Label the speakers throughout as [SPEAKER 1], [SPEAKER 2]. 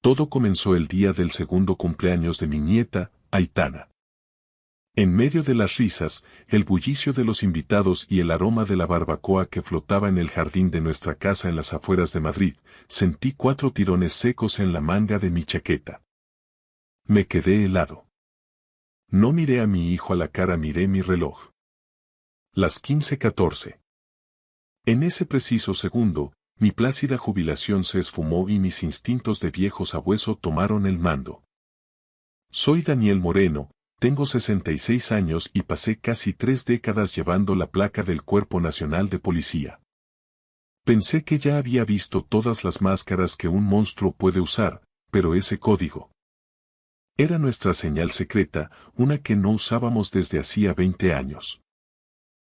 [SPEAKER 1] Todo comenzó el día del segundo cumpleaños de mi nieta, Aitana. En medio de las risas, el bullicio de los invitados y el aroma de la barbacoa que flotaba en el jardín de nuestra casa en las afueras de Madrid, sentí 4 tirones secos en la manga de mi chaqueta. Me quedé helado. No miré a mi hijo a la cara, miré mi reloj. Las 15:14. En ese preciso segundo, mi plácida jubilación se esfumó y mis instintos de viejo sabueso tomaron el mando. Soy Daniel Moreno, tengo 66 años y pasé casi 3 décadas llevando la placa del Cuerpo Nacional de Policía. Pensé que ya había visto todas las máscaras que un monstruo puede usar, pero ese código era nuestra señal secreta, una que no usábamos desde hacía 20 años.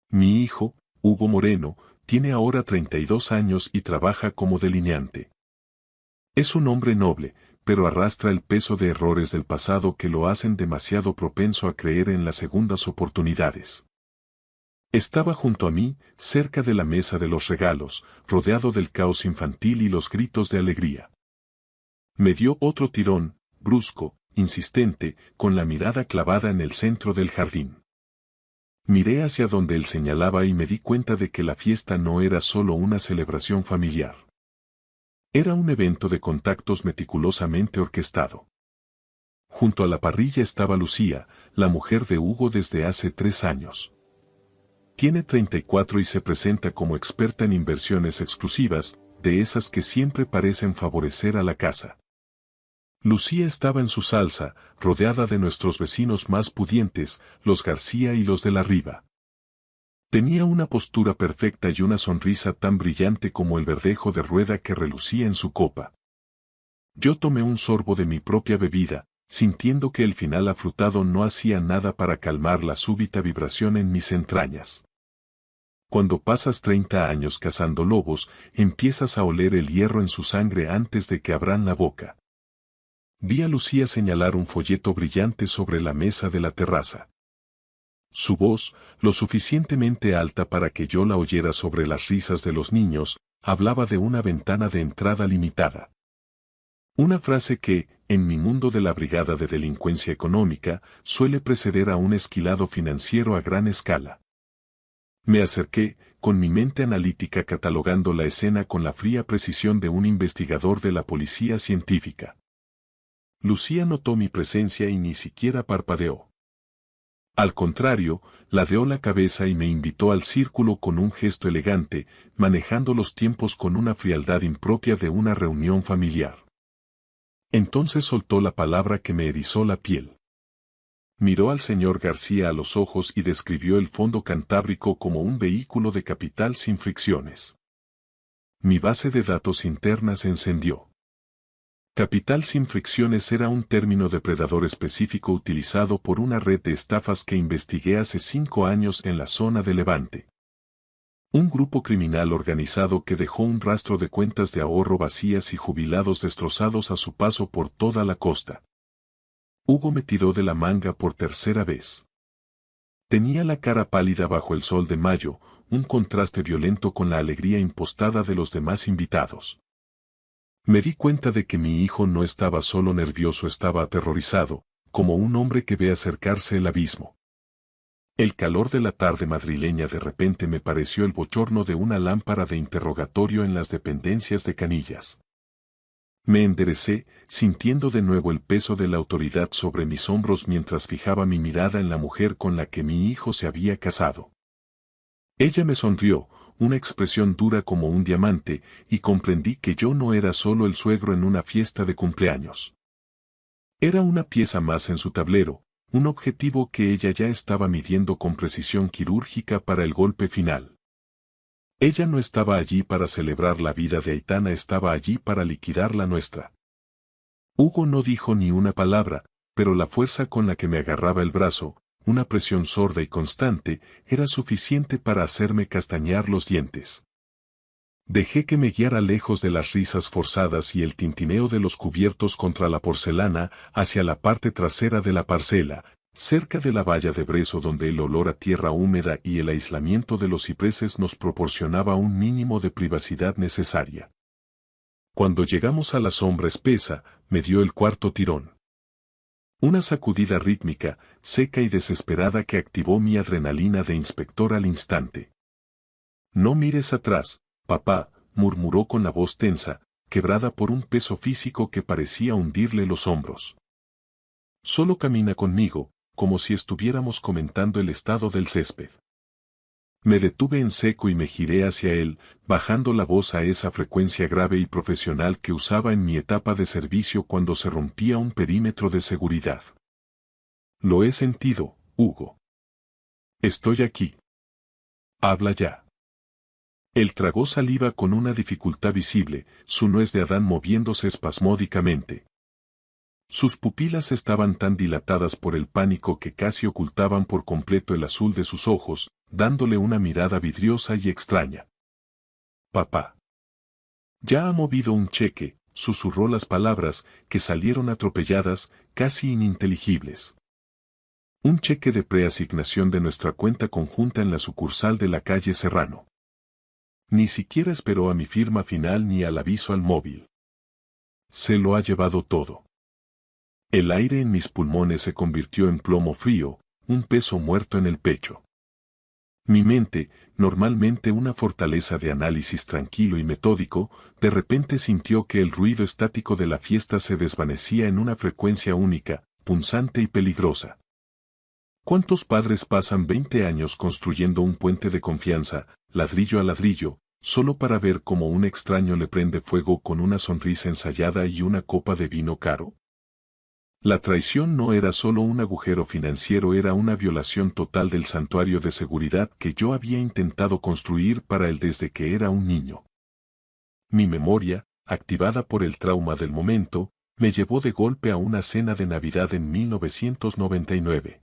[SPEAKER 1] Mi hijo, Hugo Moreno, tiene ahora 32 años y trabaja como delineante. Es un hombre noble, pero arrastra el peso de errores del pasado que lo hacen demasiado propenso a creer en las segundas oportunidades. Estaba junto a mí, cerca de la mesa de los regalos, rodeado del caos infantil y los gritos de alegría. Me dio otro tirón, brusco, insistente, con la mirada clavada en el centro del jardín. Miré hacia donde él señalaba y me di cuenta de que la fiesta no era solo una celebración familiar. Era un evento de contactos meticulosamente orquestado. Junto a la parrilla estaba Lucía, la mujer de Hugo desde hace 3 años. Tiene 34 y se presenta como experta en inversiones exclusivas, de esas que siempre parecen favorecer a la casa. Lucía estaba en su salsa, rodeada de nuestros vecinos más pudientes, los García y los de la Riva. Tenía una postura perfecta y una sonrisa tan brillante como el verdejo de rueda que relucía en su copa. Yo tomé un sorbo de mi propia bebida, sintiendo que el final afrutado no hacía nada para calmar la súbita vibración en mis entrañas. Cuando pasas 30 años cazando lobos, empiezas a oler el hierro en su sangre antes de que abran la boca. Vi a Lucía señalar un folleto brillante sobre la mesa de la terraza. Su voz, lo suficientemente alta para que yo la oyera sobre las risas de los niños, hablaba de una ventana de entrada limitada. Una frase que, en mi mundo de la Brigada de Delincuencia Económica, suele preceder a un esquilado financiero a gran escala. Me acerqué, con mi mente analítica catalogando la escena con la fría precisión de un investigador de la policía científica. Lucía notó mi presencia y ni siquiera parpadeó. Al contrario, ladeó la cabeza y me invitó al círculo con un gesto elegante, manejando los tiempos con una frialdad impropia de una reunión familiar. Entonces soltó la palabra que me erizó la piel. Miró al señor García a los ojos y describió el fondo cantábrico como un vehículo de capital sin fricciones. Mi base de datos interna se encendió. Capital sin fricciones era un término depredador específico utilizado por una red de estafas que investigué hace 5 años en la zona de Levante. Un grupo criminal organizado que dejó un rastro de cuentas de ahorro vacías y jubilados destrozados a su paso por toda la costa. Hugo me tiró de la manga por tercera vez. Tenía la cara pálida bajo el sol de mayo, un contraste violento con la alegría impostada de los demás invitados. Me di cuenta de que mi hijo no estaba solo nervioso, estaba aterrorizado, como un hombre que ve acercarse el abismo. El calor de la tarde madrileña de repente me pareció el bochorno de una lámpara de interrogatorio en las dependencias de Canillas. Me enderecé, sintiendo de nuevo el peso de la autoridad sobre mis hombros mientras fijaba mi mirada en la mujer con la que mi hijo se había casado. Ella me sonrió, una expresión dura como un diamante, y comprendí que yo no era solo el suegro en una fiesta de cumpleaños. Era una pieza más en su tablero, un objetivo que ella ya estaba midiendo con precisión quirúrgica para el golpe final. Ella no estaba allí para celebrar la vida de Aitana, estaba allí para liquidar la nuestra. Hugo no dijo ni una palabra, pero la fuerza con la que me agarraba el brazo, una presión sorda y constante, era suficiente para hacerme castañar los dientes. Dejé que me guiara lejos de las risas forzadas y el tintineo de los cubiertos contra la porcelana hacia la parte trasera de la parcela, cerca de la valla de brezo donde el olor a tierra húmeda y el aislamiento de los cipreses nos proporcionaba un mínimo de privacidad necesaria. Cuando llegamos a la sombra espesa, me dio el cuarto tirón. Una sacudida rítmica, seca y desesperada que activó mi adrenalina de inspector al instante. No mires atrás, papá, murmuró con la voz tensa, quebrada por un peso físico que parecía hundirle los hombros. Solo camina conmigo, como si estuviéramos comentando el estado del césped. Me detuve en seco y me giré hacia él, bajando la voz a esa frecuencia grave y profesional que usaba en mi etapa de servicio cuando se rompía un perímetro de seguridad. Lo he sentido, Hugo. Estoy aquí. Habla ya. Él tragó saliva con una dificultad visible, su nuez de Adán moviéndose espasmódicamente. Sus pupilas estaban tan dilatadas por el pánico que casi ocultaban por completo el azul de sus ojos, dándole una mirada vidriosa y extraña. Papá. Ya ha movido un cheque, susurró las palabras, que salieron atropelladas, casi ininteligibles. Un cheque de preasignación de nuestra cuenta conjunta en la sucursal de la calle Serrano. Ni siquiera esperó a mi firma final ni al aviso al móvil. Se lo ha llevado todo. El aire en mis pulmones se convirtió en plomo frío, un peso muerto en el pecho. Mi mente, normalmente una fortaleza de análisis tranquilo y metódico, de repente sintió que el ruido estático de la fiesta se desvanecía en una frecuencia única, punzante y peligrosa. ¿Cuántos padres pasan 20 años construyendo un puente de confianza, ladrillo a ladrillo, solo para ver cómo un extraño le prende fuego con una sonrisa ensayada y una copa de vino caro? La traición no era solo un agujero financiero, era una violación total del santuario de seguridad que yo había intentado construir para él desde que era un niño. Mi memoria, activada por el trauma del momento, me llevó de golpe a una cena de Navidad en 1999.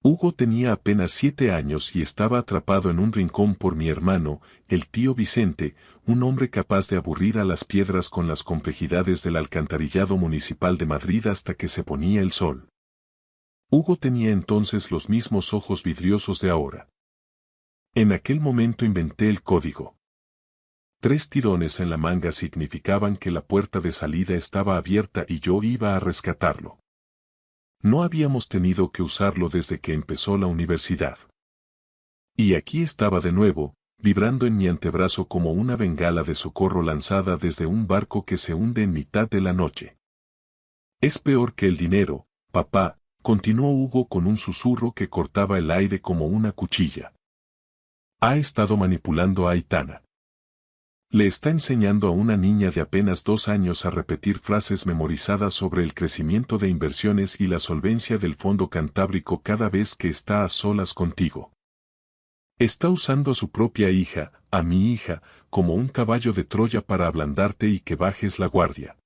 [SPEAKER 1] Hugo tenía apenas 7 años y estaba atrapado en un rincón por mi hermano, el tío Vicente, un hombre capaz de aburrir a las piedras con las complejidades del alcantarillado municipal de Madrid hasta que se ponía el sol. Hugo tenía entonces los mismos ojos vidriosos de ahora. En aquel momento inventé el código. 3 tirones en la manga significaban que la puerta de salida estaba abierta y yo iba a rescatarlo. No habíamos tenido que usarlo desde que empezó la universidad. Y aquí estaba de nuevo, vibrando en mi antebrazo como una bengala de socorro lanzada desde un barco que se hunde en mitad de la noche. Es peor que el dinero, papá, continuó Hugo con un susurro que cortaba el aire como una cuchilla. Ha estado manipulando a Aitana. Le está enseñando a una niña de apenas 2 años a repetir frases memorizadas sobre el crecimiento de inversiones y la solvencia del Fondo Cantábrico cada vez que está a solas contigo. Está usando a su propia hija, a mi hija, como un caballo de Troya para ablandarte y que bajes la guardia.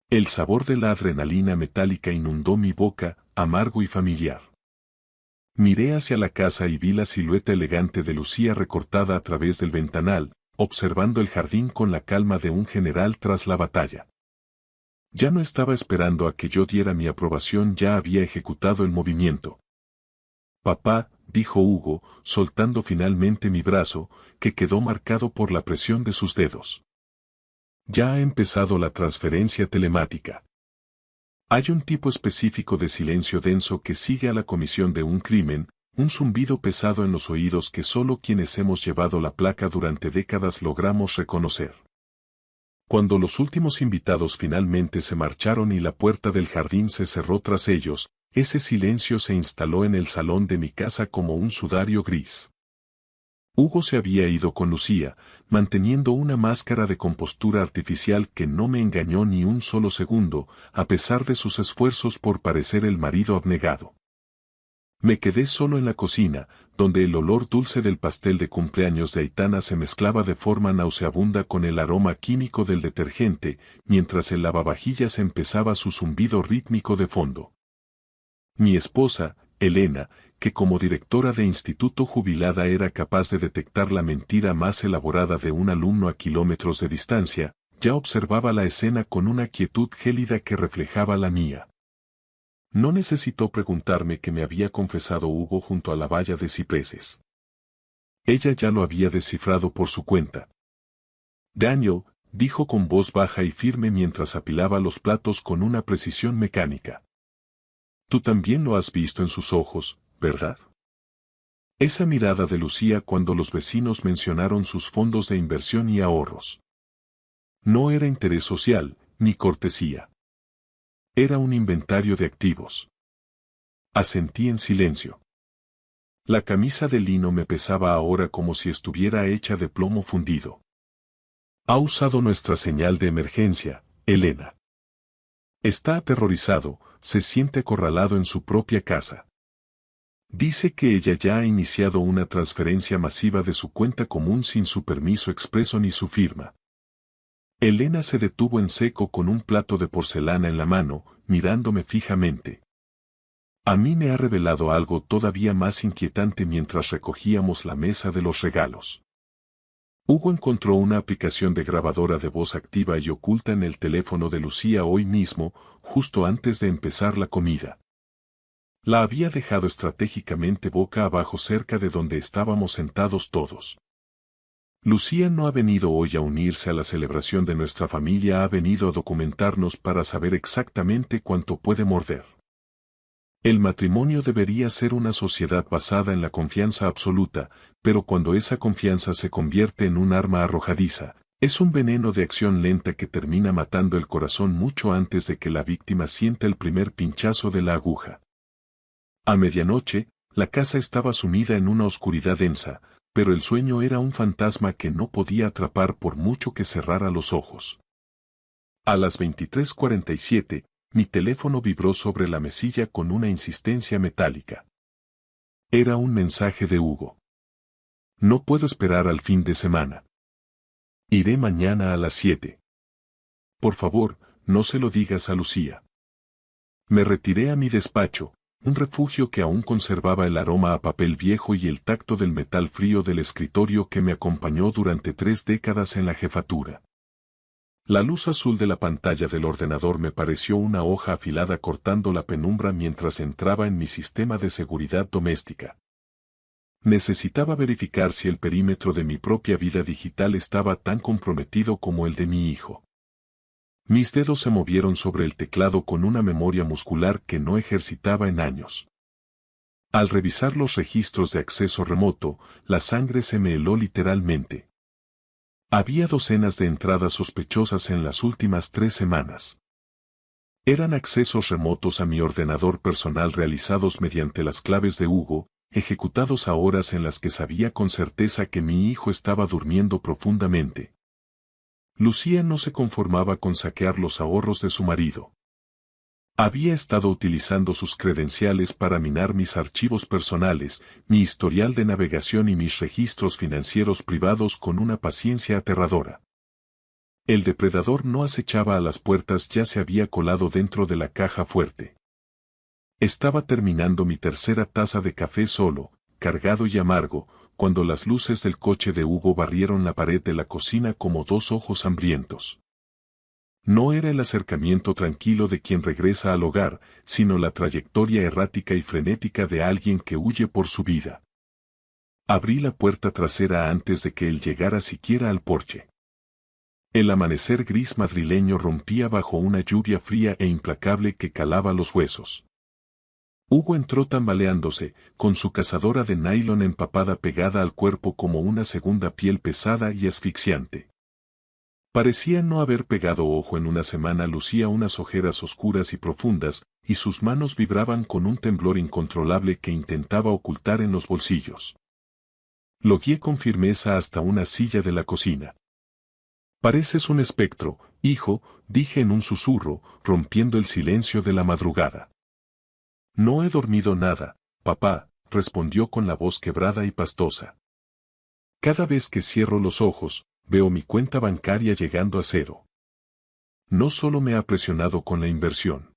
[SPEAKER 1] El sabor de la adrenalina metálica inundó mi boca, amargo y familiar. Miré hacia la casa y vi la silueta elegante de Lucía recortada a través del ventanal, observando el jardín con la calma de un general tras la batalla. Ya no estaba esperando a que yo diera mi aprobación, ya había ejecutado el movimiento. Papá, dijo Hugo, soltando finalmente mi brazo, que quedó marcado por la presión de sus dedos. Ya ha empezado la transferencia telemática. Hay un tipo específico de silencio denso que sigue a la comisión de un crimen, un zumbido pesado en los oídos que solo quienes hemos llevado la placa durante décadas logramos reconocer. Cuando los últimos invitados finalmente se marcharon y la puerta del jardín se cerró tras ellos, ese silencio se instaló en el salón de mi casa como un sudario gris. Hugo se había ido con Lucía, manteniendo una máscara de compostura artificial que no me engañó ni un solo segundo, a pesar de sus esfuerzos por parecer el marido abnegado. Me quedé solo en la cocina, donde el olor dulce del pastel de cumpleaños de Aitana se mezclaba de forma nauseabunda con el aroma químico del detergente, mientras el lavavajillas empezaba su zumbido rítmico de fondo. Mi esposa, Elena, que como directora de instituto jubilada era capaz de detectar la mentira más elaborada de un alumno a kilómetros de distancia, ya observaba la escena con una quietud gélida que reflejaba la mía. No necesitó preguntarme que me había confesado Hugo junto a la valla de cipreses. Ella ya lo había descifrado por su cuenta. Daniel, dijo con voz baja y firme mientras apilaba los platos con una precisión mecánica. Tú también lo has visto en sus ojos, ¿verdad? Esa mirada de Lucía cuando los vecinos mencionaron sus fondos de inversión y ahorros. No era interés social, ni cortesía. Era un inventario de activos. Asentí en silencio. La camisa de lino me pesaba ahora como si estuviera hecha de plomo fundido. Ha usado nuestra señal de emergencia, Elena. Está aterrorizado, se siente acorralado en su propia casa. Dice que ella ya ha iniciado una transferencia masiva de su cuenta común sin su permiso expreso ni su firma. Elena se detuvo en seco con un plato de porcelana en la mano, mirándome fijamente. A mí me ha revelado algo todavía más inquietante mientras recogíamos la mesa de los regalos. Hugo encontró una aplicación de grabadora de voz activa y oculta en el teléfono de Lucía hoy mismo, justo antes de empezar la comida. La había dejado estratégicamente boca abajo cerca de donde estábamos sentados todos. Lucía no ha venido hoy a unirse a la celebración de nuestra familia, ha venido a documentarnos para saber exactamente cuánto puede morder. El matrimonio debería ser una sociedad basada en la confianza absoluta, pero cuando esa confianza se convierte en un arma arrojadiza, es un veneno de acción lenta que termina matando el corazón mucho antes de que la víctima sienta el primer pinchazo de la aguja. A medianoche, la casa estaba sumida en una oscuridad densa, pero el sueño era un fantasma que no podía atrapar por mucho que cerrara los ojos. A las 23:47, mi teléfono vibró sobre la mesilla con una insistencia metálica. Era un mensaje de Hugo. No puedo esperar al fin de semana. Iré mañana a las 7. Por favor, no se lo digas a Lucía. Me retiré a mi despacho, un refugio que aún conservaba el aroma a papel viejo y el tacto del metal frío del escritorio que me acompañó durante 3 décadas en la jefatura. La luz azul de la pantalla del ordenador me pareció una hoja afilada cortando la penumbra mientras entraba en mi sistema de seguridad doméstica. Necesitaba verificar si el perímetro de mi propia vida digital estaba tan comprometido como el de mi hijo. Mis dedos se movieron sobre el teclado con una memoria muscular que no ejercitaba en años. Al revisar los registros de acceso remoto, la sangre se me heló literalmente. Había docenas de entradas sospechosas en las últimas 3 semanas. Eran accesos remotos a mi ordenador personal realizados mediante las claves de Hugo, ejecutados a horas en las que sabía con certeza que mi hijo estaba durmiendo profundamente. Lucía no se conformaba con saquear los ahorros de su marido. Había estado utilizando sus credenciales para minar mis archivos personales, mi historial de navegación y mis registros financieros privados con una paciencia aterradora. El depredador no acechaba a las puertas, ya se había colado dentro de la caja fuerte. Estaba terminando mi tercera taza de café solo, cargado y amargo, cuando las luces del coche de Hugo barrieron la pared de la cocina como 2 ojos hambrientos. No era el acercamiento tranquilo de quien regresa al hogar, sino la trayectoria errática y frenética de alguien que huye por su vida. Abrí la puerta trasera antes de que él llegara siquiera al porche. El amanecer gris madrileño rompía bajo una lluvia fría e implacable que calaba los huesos. Hugo entró tambaleándose, con su cazadora de nylon empapada pegada al cuerpo como una segunda piel pesada y asfixiante. Parecía no haber pegado ojo en una semana, lucía unas ojeras oscuras y profundas, y sus manos vibraban con un temblor incontrolable que intentaba ocultar en los bolsillos. Lo guié con firmeza hasta una silla de la cocina. Pareces un espectro, hijo, dije en un susurro, rompiendo el silencio de la madrugada. No he dormido nada, papá, respondió con la voz quebrada y pastosa. Cada vez que cierro los ojos, veo mi cuenta bancaria llegando a 0. No solo me ha presionado con la inversión.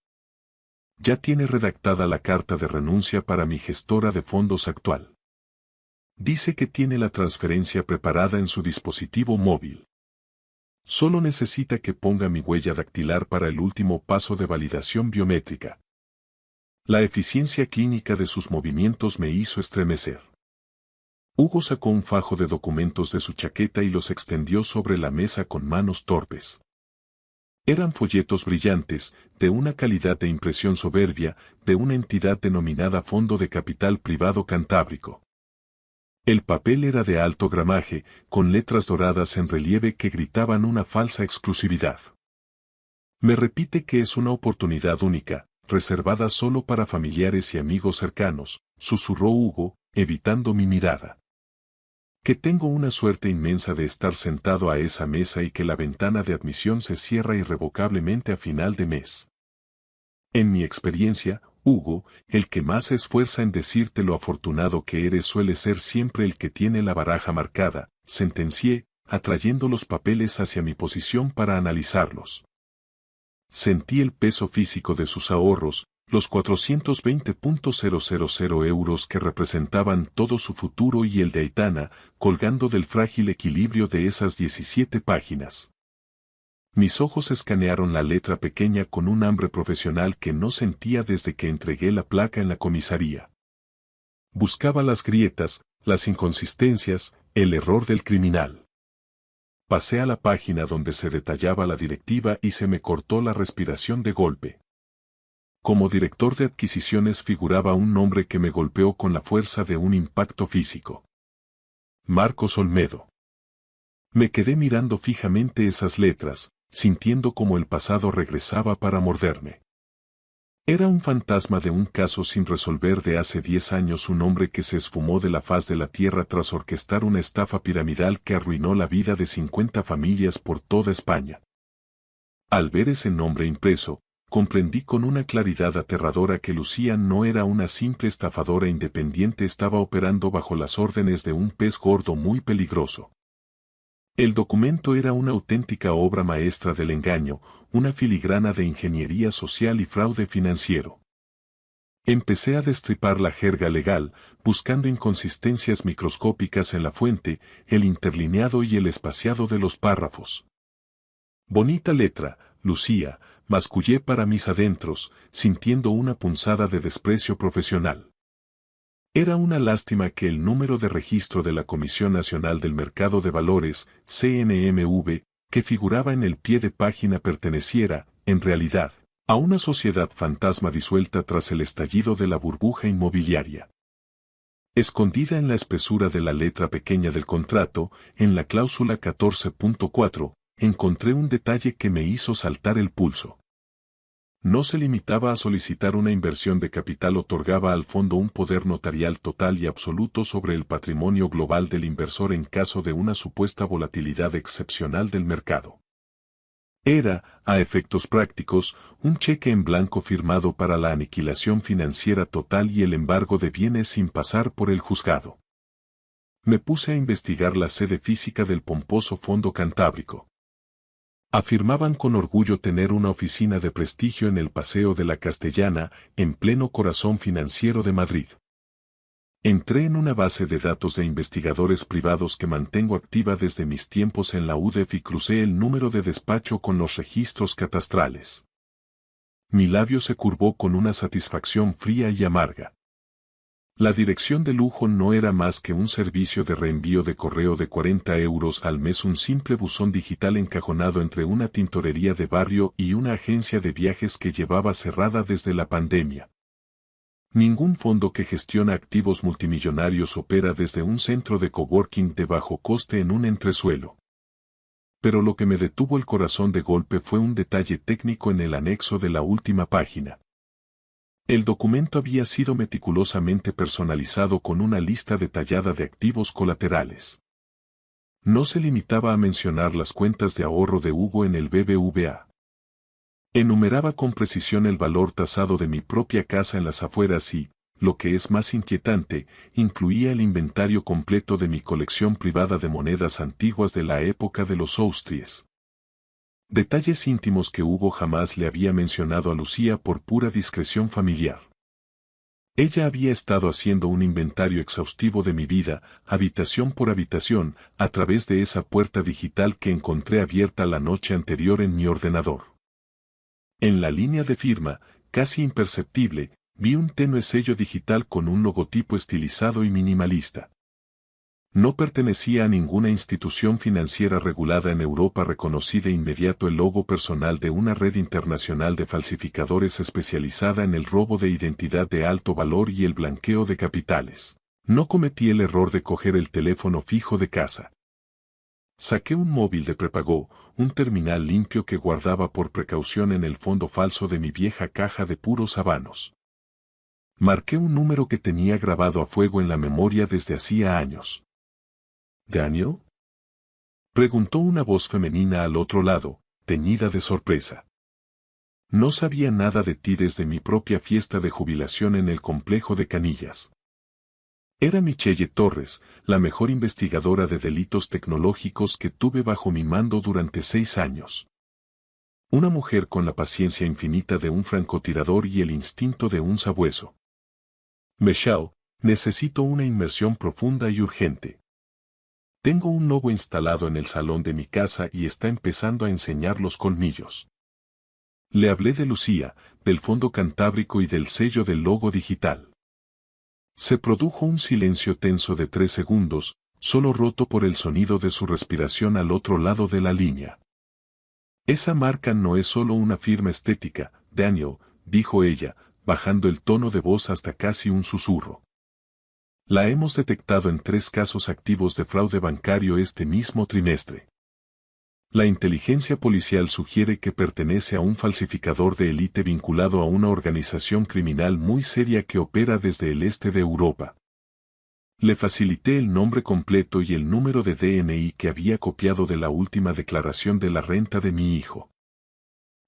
[SPEAKER 1] Ya tiene redactada la carta de renuncia para mi gestora de fondos actual. Dice que tiene la transferencia preparada en su dispositivo móvil. Solo necesita que ponga mi huella dactilar para el último paso de validación biométrica. La eficiencia clínica de sus movimientos me hizo estremecer. Hugo sacó un fajo de documentos de su chaqueta y los extendió sobre la mesa con manos torpes. Eran folletos brillantes, de una calidad de impresión soberbia, de una entidad denominada Fondo de Capital Privado Cantábrico. El papel era de alto gramaje, con letras doradas en relieve que gritaban una falsa exclusividad. Me repite que es una oportunidad única, reservada solo para familiares y amigos cercanos, susurró Hugo, evitando mi mirada. Que tengo una suerte inmensa de estar sentado a esa mesa y que la ventana de admisión se cierra irrevocablemente a final de mes. En mi experiencia, Hugo, el que más se esfuerza en decirte lo afortunado que eres suele ser siempre el que tiene la baraja marcada, sentencié, atrayendo los papeles hacia mi posición para analizarlos. Sentí el peso físico de sus ahorros, los 420.000 euros que representaban todo su futuro y el de Aitana, colgando del frágil equilibrio de esas 17 páginas. Mis ojos escanearon la letra pequeña con un hambre profesional que no sentía desde que entregué la placa en la comisaría. Buscaba las grietas, las inconsistencias, el error del criminal. Pasé a la página donde se detallaba la directiva y se me cortó la respiración de golpe. Como director de adquisiciones figuraba un nombre que me golpeó con la fuerza de un impacto físico. Marcos Olmedo. Me quedé mirando fijamente esas letras, sintiendo como el pasado regresaba para morderme. Era un fantasma de un caso sin resolver de hace 10 años, un hombre que se esfumó de la faz de la tierra tras orquestar una estafa piramidal que arruinó la vida de 50 familias por toda España. Al ver ese nombre impreso, comprendí con una claridad aterradora que Lucía no era una simple estafadora independiente, estaba operando bajo las órdenes de un pez gordo muy peligroso. El documento era una auténtica obra maestra del engaño, una filigrana de ingeniería social y fraude financiero. Empecé a destripar la jerga legal, buscando inconsistencias microscópicas en la fuente, el interlineado y el espaciado de los párrafos. Bonita letra, Lucía, mascullé para mis adentros, sintiendo una punzada de desprecio profesional. Era una lástima que el número de registro de la Comisión Nacional del Mercado de Valores, CNMV, que figuraba en el pie de página perteneciera, en realidad, a una sociedad fantasma disuelta tras el estallido de la burbuja inmobiliaria. Escondida en la espesura de la letra pequeña del contrato, en la cláusula 14.4, encontré un detalle que me hizo saltar el pulso. No se limitaba a solicitar una inversión de capital, otorgaba al fondo un poder notarial total y absoluto sobre el patrimonio global del inversor en caso de una supuesta volatilidad excepcional del mercado. Era, a efectos prácticos, un cheque en blanco firmado para la aniquilación financiera total y el embargo de bienes sin pasar por el juzgado. Me puse a investigar la sede física del pomposo Fondo Cantábrico. Afirmaban con orgullo tener una oficina de prestigio en el Paseo de la Castellana, en pleno corazón financiero de Madrid. Entré en una base de datos de investigadores privados que mantengo activa desde mis tiempos en la UDEF y crucé el número de despacho con los registros catastrales. Mi labio se curvó con una satisfacción fría y amarga. La dirección de lujo no era más que un servicio de reenvío de correo de 40 euros al mes, un simple buzón digital encajonado entre una tintorería de barrio y una agencia de viajes que llevaba cerrada desde la pandemia. Ningún fondo que gestiona activos multimillonarios opera desde un centro de coworking de bajo coste en un entresuelo. Pero lo que me detuvo el corazón de golpe fue un detalle técnico en el anexo de la última página. El documento había sido meticulosamente personalizado con una lista detallada de activos colaterales. No se limitaba a mencionar las cuentas de ahorro de Hugo en el BBVA. Enumeraba con precisión el valor tasado de mi propia casa en las afueras y, lo que es más inquietante, incluía el inventario completo de mi colección privada de monedas antiguas de la época de los Austries. Detalles íntimos que Hugo jamás le había mencionado a Lucía por pura discreción familiar. Ella había estado haciendo un inventario exhaustivo de mi vida, habitación por habitación, a través de esa puerta digital que encontré abierta la noche anterior en mi ordenador. En la línea de firma, casi imperceptible, vi un tenue sello digital con un logotipo estilizado y minimalista. No pertenecía a ninguna institución financiera regulada en Europa. Reconocí de inmediato el logo personal de una red internacional de falsificadores especializada en el robo de identidad de alto valor y el blanqueo de capitales. No cometí el error de coger el teléfono fijo de casa. Saqué un móvil de prepago, un terminal limpio que guardaba por precaución en el fondo falso de mi vieja caja de puros habanos. Marqué un número que tenía grabado a fuego en la memoria desde hacía años. ¿Daniel? Preguntó una voz femenina al otro lado, teñida de sorpresa. No sabía nada de ti desde mi propia fiesta de jubilación en el complejo de Canillas. Era Michelle Torres, la mejor investigadora de delitos tecnológicos que tuve bajo mi mando durante 6 años. Una mujer con la paciencia infinita de un francotirador y el instinto de un sabueso. Michelle, necesito una inmersión profunda y urgente. Tengo un lobo instalado en el salón de mi casa y está empezando a enseñar los colmillos. Le hablé de Lucía, del fondo cantábrico y del sello del logo digital. Se produjo un silencio tenso de 3 segundos, solo roto por el sonido de su respiración al otro lado de la línea. Esa marca no es solo una firma estética, Daniel, dijo ella, bajando el tono de voz hasta casi un susurro. La hemos detectado en 3 casos activos de fraude bancario este mismo trimestre. La inteligencia policial sugiere que pertenece a un falsificador de élite vinculado a una organización criminal muy seria que opera desde el este de Europa. Le facilité el nombre completo y el número de DNI que había copiado de la última declaración de la renta de mi hijo.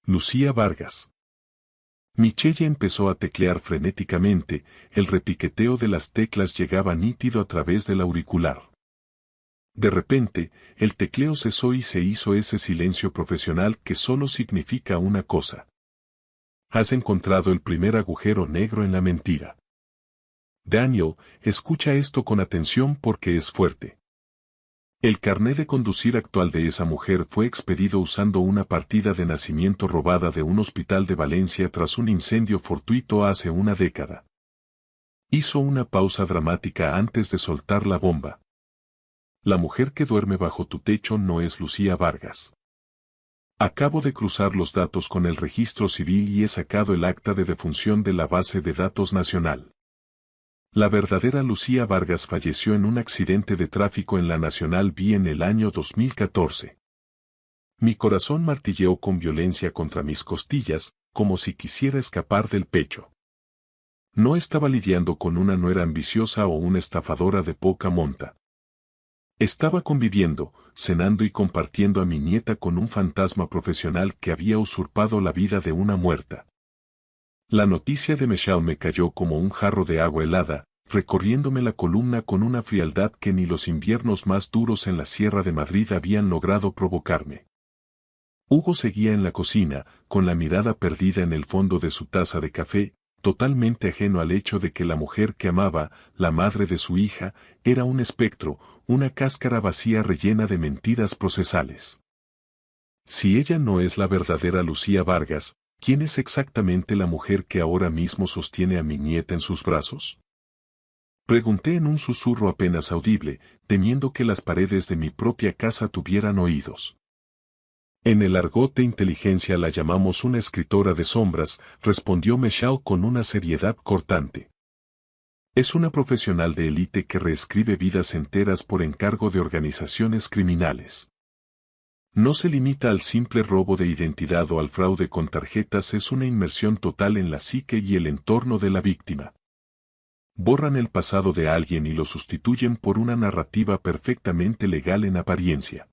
[SPEAKER 1] Lucía Vargas. Michelle empezó a teclear frenéticamente, el repiqueteo de las teclas llegaba nítido a través del auricular. De repente, el tecleo cesó y se hizo ese silencio profesional que solo significa una cosa. Has encontrado el primer agujero negro en la mentira. Daniel, escucha esto con atención porque es fuerte. El carné de conducir actual de esa mujer fue expedido usando una partida de nacimiento robada de un hospital de Valencia tras un incendio fortuito hace una década. Hizo una pausa dramática antes de soltar la bomba. La mujer que duerme bajo tu techo no es Lucía Vargas. Acabo de cruzar los datos con el registro civil y he sacado el acta de defunción de la base de datos nacional. La verdadera Lucía Vargas falleció en un accidente de tráfico en la Nacional B en el año 2014. Mi corazón martilleó con violencia contra mis costillas, como si quisiera escapar del pecho. No estaba lidiando con una nuera ambiciosa o una estafadora de poca monta. Estaba conviviendo, cenando y compartiendo a mi nieta con un fantasma profesional que había usurpado la vida de una muerta. La noticia de Michelle me cayó como un jarro de agua helada, recorriéndome la columna con una frialdad que ni los inviernos más duros en la Sierra de Madrid habían logrado provocarme. Hugo seguía en la cocina, con la mirada perdida en el fondo de su taza de café, totalmente ajeno al hecho de que la mujer que amaba, la madre de su hija, era un espectro, una cáscara vacía rellena de mentiras procesales. Si ella no es la verdadera Lucía Vargas, ¿quién es exactamente la mujer que ahora mismo sostiene a mi nieta en sus brazos? Pregunté en un susurro apenas audible, temiendo que las paredes de mi propia casa tuvieran oídos. En el argot de inteligencia la llamamos una escritora de sombras, respondió Michelle con una seriedad cortante. Es una profesional de élite que reescribe vidas enteras por encargo de organizaciones criminales. No se limita al simple robo de identidad o al fraude con tarjetas, es una inmersión total en la psique y el entorno de la víctima. Borran el pasado de alguien y lo sustituyen por una narrativa perfectamente legal en apariencia.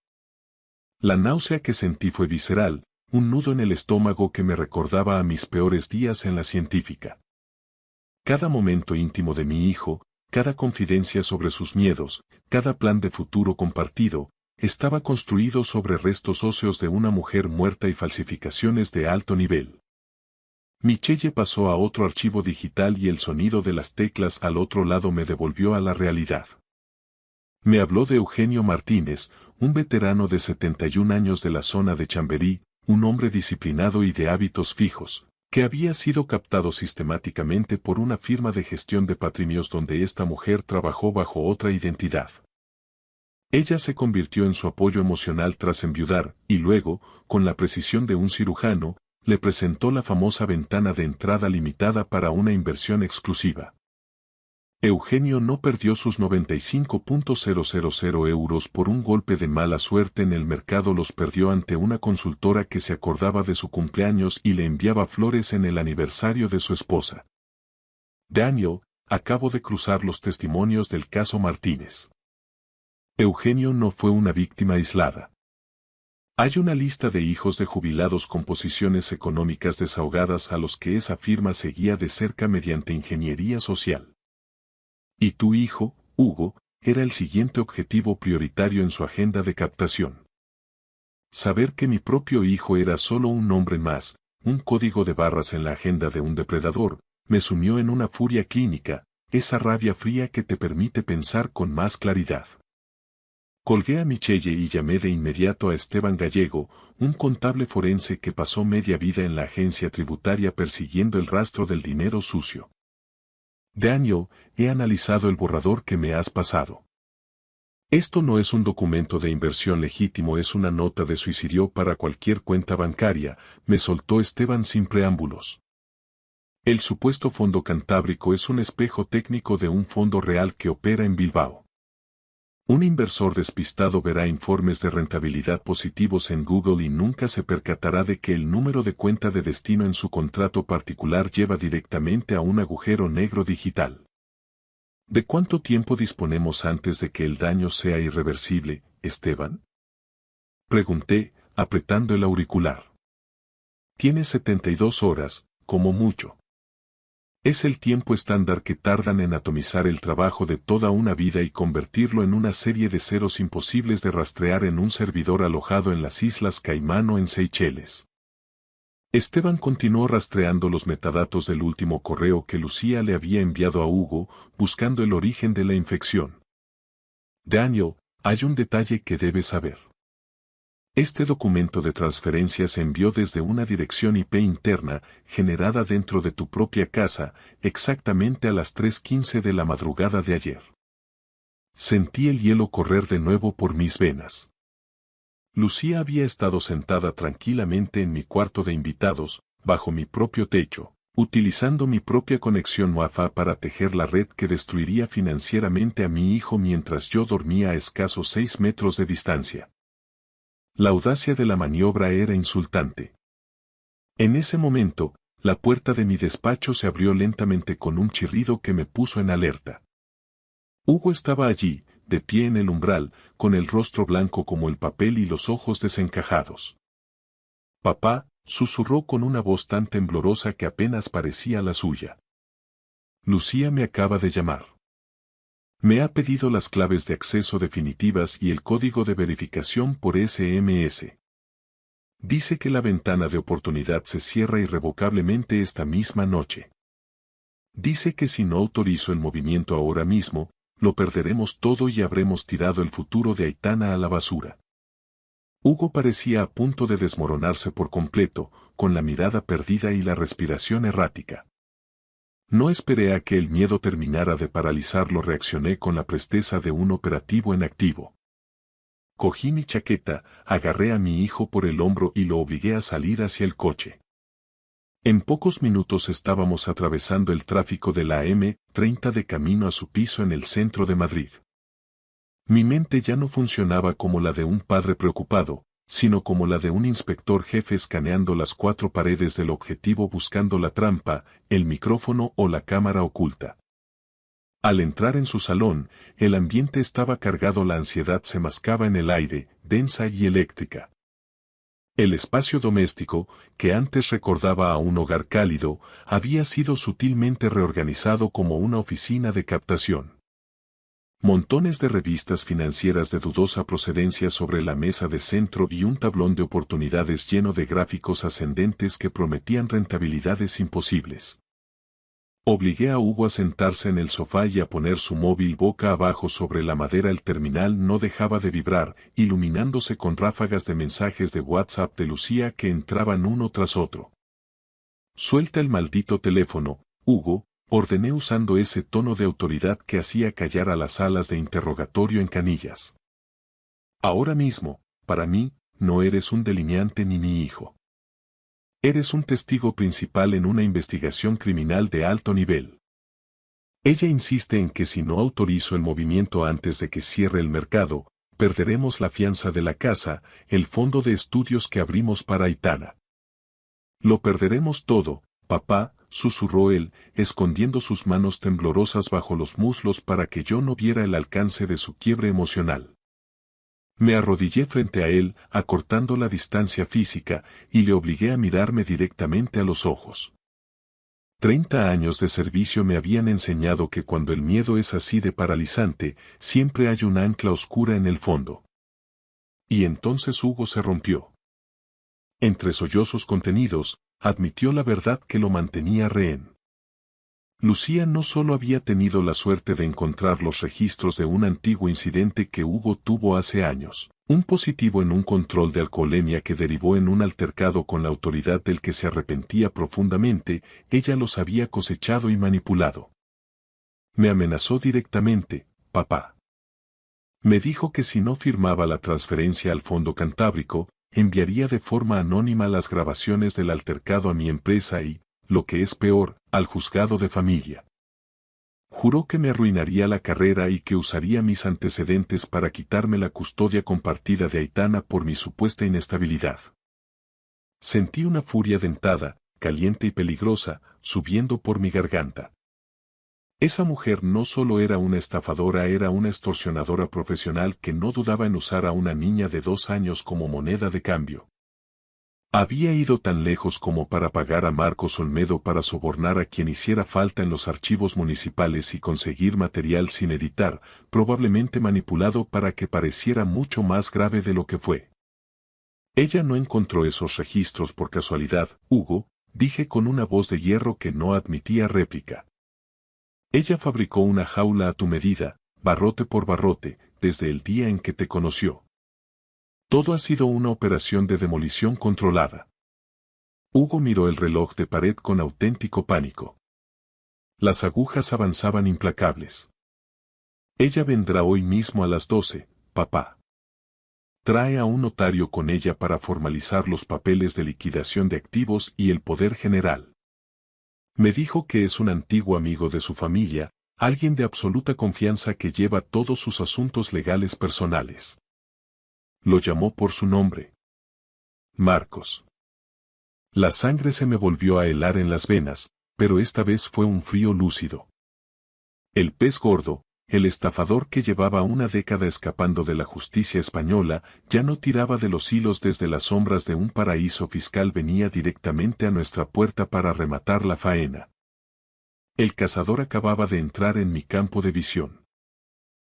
[SPEAKER 1] La náusea que sentí fue visceral, un nudo en el estómago que me recordaba a mis peores días en la científica. Cada momento íntimo de mi hijo, cada confidencia sobre sus miedos, cada plan de futuro compartido, estaba construido sobre restos óseos de una mujer muerta y falsificaciones de alto nivel. Michelle pasó a otro archivo digital y el sonido de las teclas al otro lado me devolvió a la realidad. Me habló de Eugenio Martínez, un veterano de 71 años de la zona de Chamberí, un hombre disciplinado y de hábitos fijos, que había sido captado sistemáticamente por una firma de gestión de patrimonios donde esta mujer trabajó bajo otra identidad. Ella se convirtió en su apoyo emocional tras enviudar, y luego, con la precisión de un cirujano, le presentó la famosa ventana de entrada limitada para una inversión exclusiva. Eugenio no perdió sus 95.000 euros por un golpe de mala suerte en el mercado, los perdió ante una consultora que se acordaba de su cumpleaños y le enviaba flores en el aniversario de su esposa. Daniel, acabo de cruzar los testimonios del caso Martínez. Eugenio no fue una víctima aislada. Hay una lista de hijos de jubilados con posiciones económicas desahogadas a los que esa firma seguía de cerca mediante ingeniería social. Y tu hijo, Hugo, era el siguiente objetivo prioritario en su agenda de captación. Saber que mi propio hijo era solo un nombre más, un código de barras en la agenda de un depredador, me sumió en una furia clínica, esa rabia fría que te permite pensar con más claridad. Colgué a Michelle y llamé de inmediato a Esteban Gallego, un contable forense que pasó media vida en la agencia tributaria persiguiendo el rastro del dinero sucio. Daniel, he analizado el borrador que me has pasado. Esto no es un documento de inversión legítimo, es una nota de suicidio para cualquier cuenta bancaria, me soltó Esteban sin preámbulos. El supuesto fondo cantábrico es un espejo técnico de un fondo real que opera en Bilbao. Un inversor despistado verá informes de rentabilidad positivos en Google y nunca se percatará de que el número de cuenta de destino en su contrato particular lleva directamente a un agujero negro digital. ¿De cuánto tiempo disponemos antes de que el daño sea irreversible, Esteban? Pregunté, apretando el auricular. Tienes 72 horas, como mucho. Es el tiempo estándar que tardan en atomizar el trabajo de toda una vida y convertirlo en una serie de ceros imposibles de rastrear en un servidor alojado en las Islas Caimán o en Seychelles. Esteban continuó rastreando los metadatos del último correo que Lucía le había enviado a Hugo, buscando el origen de la infección. Daniel, hay un detalle que debes saber. Este documento de transferencia se envió desde una dirección IP interna, generada dentro de tu propia casa, exactamente a las 3:15 de la madrugada de ayer. Sentí el hielo correr de nuevo por mis venas. Lucía había estado sentada tranquilamente en mi cuarto de invitados, bajo mi propio techo, utilizando mi propia conexión Wi-Fi para tejer la red que destruiría financieramente a mi hijo mientras yo dormía a escasos 6 metros de distancia. La audacia de la maniobra era insultante. En ese momento, la puerta de mi despacho se abrió lentamente con un chirrido que me puso en alerta. Hugo estaba allí, de pie en el umbral, con el rostro blanco como el papel y los ojos desencajados. Papá, susurró con una voz tan temblorosa que apenas parecía la suya. Lucía me acaba de llamar. Me ha pedido las claves de acceso definitivas y el código de verificación por SMS. Dice que la ventana de oportunidad se cierra irrevocablemente esta misma noche. Dice que si no autorizo el movimiento ahora mismo, lo perderemos todo y habremos tirado el futuro de Aitana a la basura. Hugo parecía a punto de desmoronarse por completo, con la mirada perdida y la respiración errática. No esperé a que el miedo terminara de paralizarlo, reaccioné con la presteza de un operativo en activo. Cogí mi chaqueta, agarré a mi hijo por el hombro y lo obligué a salir hacia el coche. En pocos minutos estábamos atravesando el tráfico de la M30 de camino a su piso en el centro de Madrid. Mi mente ya no funcionaba como la de un padre preocupado, sino como la de un inspector jefe escaneando las 4 paredes del objetivo buscando la trampa, el micrófono o la cámara oculta. Al entrar en su salón, el ambiente estaba cargado, la ansiedad se mascaba en el aire, densa y eléctrica. El espacio doméstico, que antes recordaba a un hogar cálido, había sido sutilmente reorganizado como una oficina de captación. Montones de revistas financieras de dudosa procedencia sobre la mesa de centro y un tablón de oportunidades lleno de gráficos ascendentes que prometían rentabilidades imposibles. Obligué a Hugo a sentarse en el sofá y a poner su móvil boca abajo sobre la madera. El terminal no dejaba de vibrar, iluminándose con ráfagas de mensajes de WhatsApp de Lucía que entraban uno tras otro. Suelta el maldito teléfono, Hugo, ordené usando ese tono de autoridad que hacía callar a las salas de interrogatorio en Canillas. Ahora mismo, para mí, no eres un delineante ni mi hijo. Eres un testigo principal en una investigación criminal de alto nivel. Ella insiste en que si no autorizo el movimiento antes de que cierre el mercado, perderemos la fianza de la casa, el fondo de estudios que abrimos para Aitana. Lo perderemos todo, papá, susurró él, escondiendo sus manos temblorosas bajo los muslos para que yo no viera el alcance de su quiebre emocional. Me arrodillé frente a él, acortando la distancia física, y le obligué a mirarme directamente a los ojos. 30 años de servicio me habían enseñado que cuando el miedo es así de paralizante, siempre hay un ancla oscura en el fondo. Y entonces Hugo se rompió. Entre sollozos contenidos, admitió la verdad que lo mantenía rehén. Lucía no solo había tenido la suerte de encontrar los registros de un antiguo incidente que Hugo tuvo hace años, un positivo en un control de alcoholemia que derivó en un altercado con la autoridad del que se arrepentía profundamente, ella los había cosechado y manipulado. Me amenazó directamente, papá. Me dijo que si no firmaba la transferencia al Fondo Cantábrico, enviaría de forma anónima las grabaciones del altercado a mi empresa y, lo que es peor, al juzgado de familia. Juró que me arruinaría la carrera y que usaría mis antecedentes para quitarme la custodia compartida de Aitana por mi supuesta inestabilidad. Sentí una furia dentada, caliente y peligrosa, subiendo por mi garganta. Esa mujer no solo era una estafadora, era una extorsionadora profesional que no dudaba en usar a una niña de 2 años como moneda de cambio. Había ido tan lejos como para pagar a Marcos Olmedo para sobornar a quien hiciera falta en los archivos municipales y conseguir material sin editar, probablemente manipulado para que pareciera mucho más grave de lo que fue. Ella no encontró esos registros por casualidad, Hugo, dije con una voz de hierro que no admitía réplica. Ella fabricó una jaula a tu medida, barrote por barrote, desde el día en que te conoció. Todo ha sido una operación de demolición controlada. Hugo miró el reloj de pared con auténtico pánico. Las agujas avanzaban implacables. Ella vendrá hoy mismo a las 12, papá. Trae a un notario con ella para formalizar los papeles de liquidación de activos y el poder general. Me dijo que es un antiguo amigo de su familia, alguien de absoluta confianza que lleva todos sus asuntos legales personales. Lo llamó por su nombre. Marcos. La sangre se me volvió a helar en las venas, pero esta vez fue un frío lúcido. El pez gordo, el estafador que llevaba una década escapando de la justicia española, ya no tiraba de los hilos desde las sombras de un paraíso fiscal, venía directamente a nuestra puerta para rematar la faena. El cazador acababa de entrar en mi campo de visión.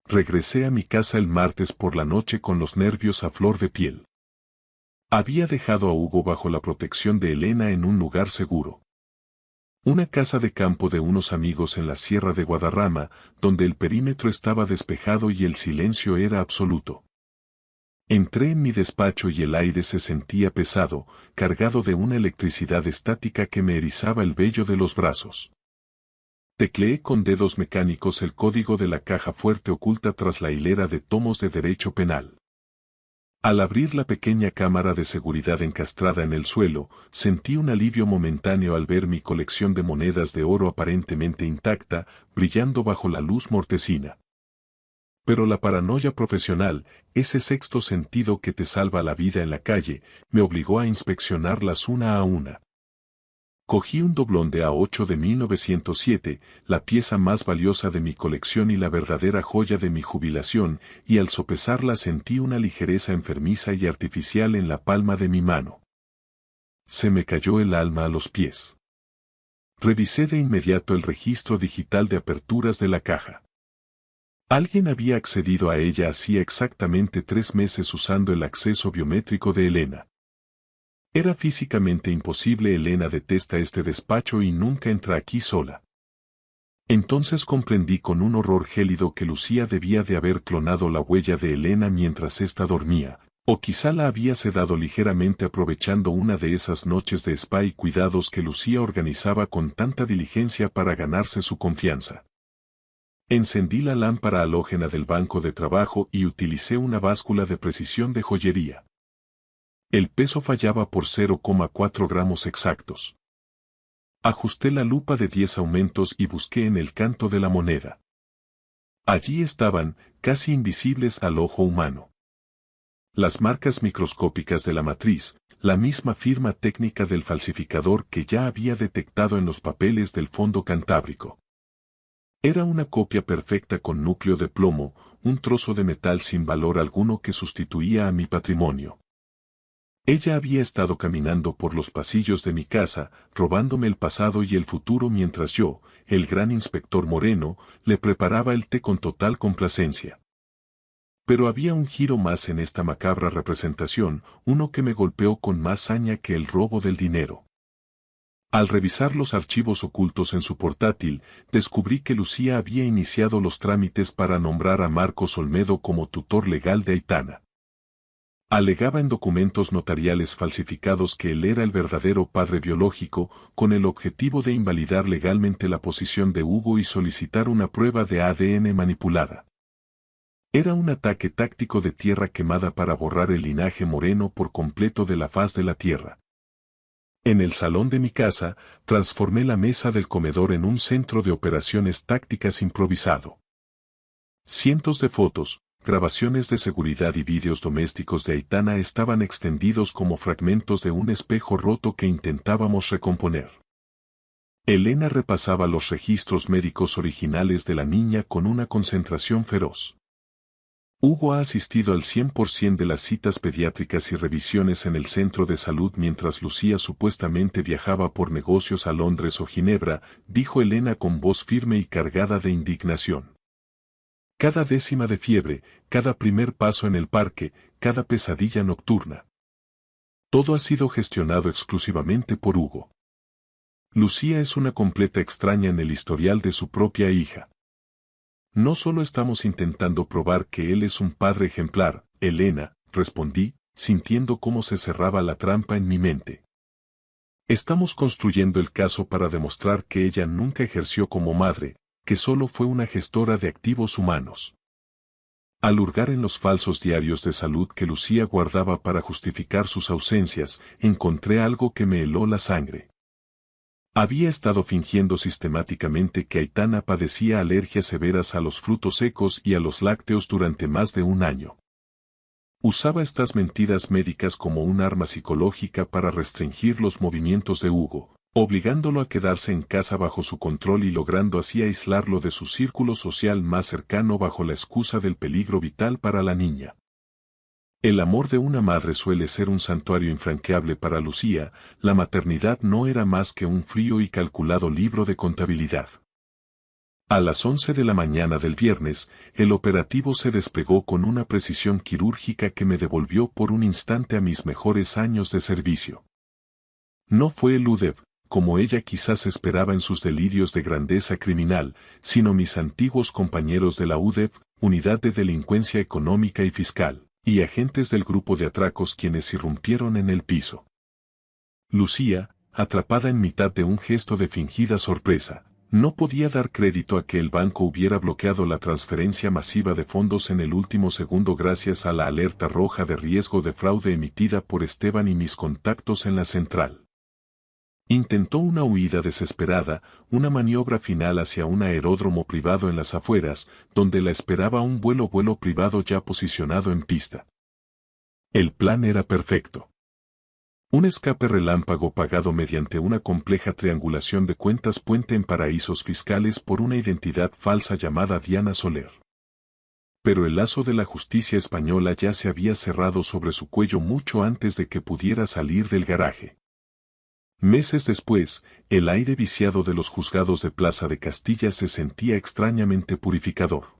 [SPEAKER 1] Regresé a mi casa el martes por la noche con los nervios a flor de piel. Había dejado a Hugo bajo la protección de Elena en un lugar seguro. Una casa de campo de unos amigos en la Sierra de Guadarrama, donde el perímetro estaba despejado y el silencio era absoluto. Entré en mi despacho y el aire se sentía pesado, cargado de una electricidad estática que me erizaba el vello de los brazos. Tecleé con dedos mecánicos el código de la caja fuerte oculta tras la hilera de tomos de derecho penal. Al abrir la pequeña cámara de seguridad encastrada en el suelo, sentí un alivio momentáneo al ver mi colección de monedas de oro aparentemente intacta, brillando bajo la luz mortecina. Pero la paranoia profesional, ese sexto sentido que te salva la vida en la calle, me obligó a inspeccionarlas una a una. Cogí un doblón de A8 de 1907, la pieza más valiosa de mi colección y la verdadera joya de mi jubilación, y al sopesarla sentí una ligereza enfermiza y artificial en la palma de mi mano. Se me cayó el alma a los pies. Revisé de inmediato el registro digital de aperturas de la caja. Alguien había accedido a ella hacía exactamente 3 meses usando el acceso biométrico de Elena. Era físicamente imposible. Elena detesta este despacho y nunca entra aquí sola. Entonces comprendí con un horror gélido que Lucía debía de haber clonado la huella de Elena mientras ésta dormía, o quizá la había sedado ligeramente aprovechando una de esas noches de spa y cuidados que Lucía organizaba con tanta diligencia para ganarse su confianza. Encendí la lámpara halógena del banco de trabajo y utilicé una báscula de precisión de joyería. El peso fallaba por 0,4 gramos exactos. Ajusté la lupa de 10 aumentos y busqué en el canto de la moneda. Allí estaban, casi invisibles al ojo humano, las marcas microscópicas de la matriz, la misma firma técnica del falsificador que ya había detectado en los papeles del fondo cantábrico. Era una copia perfecta con núcleo de plomo, un trozo de metal sin valor alguno que sustituía a mi patrimonio. Ella había estado caminando por los pasillos de mi casa, robándome el pasado y el futuro mientras yo, el gran inspector Moreno, le preparaba el té con total complacencia. Pero había un giro más en esta macabra representación, uno que me golpeó con más saña que el robo del dinero. Al revisar los archivos ocultos en su portátil, descubrí que Lucía había iniciado los trámites para nombrar a Marcos Olmedo como tutor legal de Aitana. Alegaba en documentos notariales falsificados que él era el verdadero padre biológico, con el objetivo de invalidar legalmente la posición de Hugo y solicitar una prueba de ADN manipulada. Era un ataque táctico de tierra quemada para borrar el linaje Moreno por completo de la faz de la tierra. En el salón de mi casa, transformé la mesa del comedor en un centro de operaciones tácticas improvisado. Cientos de fotos, grabaciones de seguridad y vídeos domésticos de Aitana estaban extendidos como fragmentos de un espejo roto que intentábamos recomponer. Elena repasaba los registros médicos originales de la niña con una concentración feroz. Hugo ha asistido al 100% de las citas pediátricas y revisiones en el centro de salud mientras Lucía supuestamente viajaba por negocios a Londres o Ginebra, dijo Elena con voz firme y cargada de indignación. Cada décima de fiebre, cada primer paso en el parque, cada pesadilla nocturna. Todo ha sido gestionado exclusivamente por Hugo. Lucía es una completa extraña en el historial de su propia hija. No solo estamos intentando probar que él es un padre ejemplar, Elena, respondí, sintiendo cómo se cerraba la trampa en mi mente. Estamos construyendo el caso para demostrar que ella nunca ejerció como madre, que solo fue una gestora de activos humanos. Al hurgar en los falsos diarios de salud que Lucía guardaba para justificar sus ausencias, encontré algo que me heló la sangre. Había estado fingiendo sistemáticamente que Aitana padecía alergias severas a los frutos secos y a los lácteos durante más de un año. Usaba estas mentiras médicas como un arma psicológica para restringir los movimientos de Hugo, obligándolo a quedarse en casa bajo su control y logrando así aislarlo de su círculo social más cercano bajo la excusa del peligro vital para la niña. El amor de una madre suele ser un santuario infranqueable para Lucía, la maternidad no era más que un frío y calculado libro de contabilidad. A las 11 de la mañana del viernes, el operativo se desplegó con una precisión quirúrgica que me devolvió por un instante a mis mejores años de servicio. No fue el UDEV, como ella quizás esperaba en sus delirios de grandeza criminal, sino mis antiguos compañeros de la UDEV, Unidad de Delincuencia Económica y Fiscal, y agentes del grupo de atracos quienes irrumpieron en el piso. Lucía, atrapada en mitad de un gesto de fingida sorpresa, no podía dar crédito a que el banco hubiera bloqueado la transferencia masiva de fondos en el último segundo gracias a la alerta roja de riesgo de fraude emitida por Esteban y mis contactos en la central. Intentó una huida desesperada, una maniobra final hacia un aeródromo privado en las afueras, donde la esperaba un vuelo privado ya posicionado en pista. El plan era perfecto. Un escape relámpago pagado mediante una compleja triangulación de cuentas puente en paraísos fiscales por una identidad falsa llamada Diana Soler. Pero el lazo de la justicia española ya se había cerrado sobre su cuello mucho antes de que pudiera salir del garaje. Meses después, el aire viciado de los juzgados de Plaza de Castilla se sentía extrañamente purificador.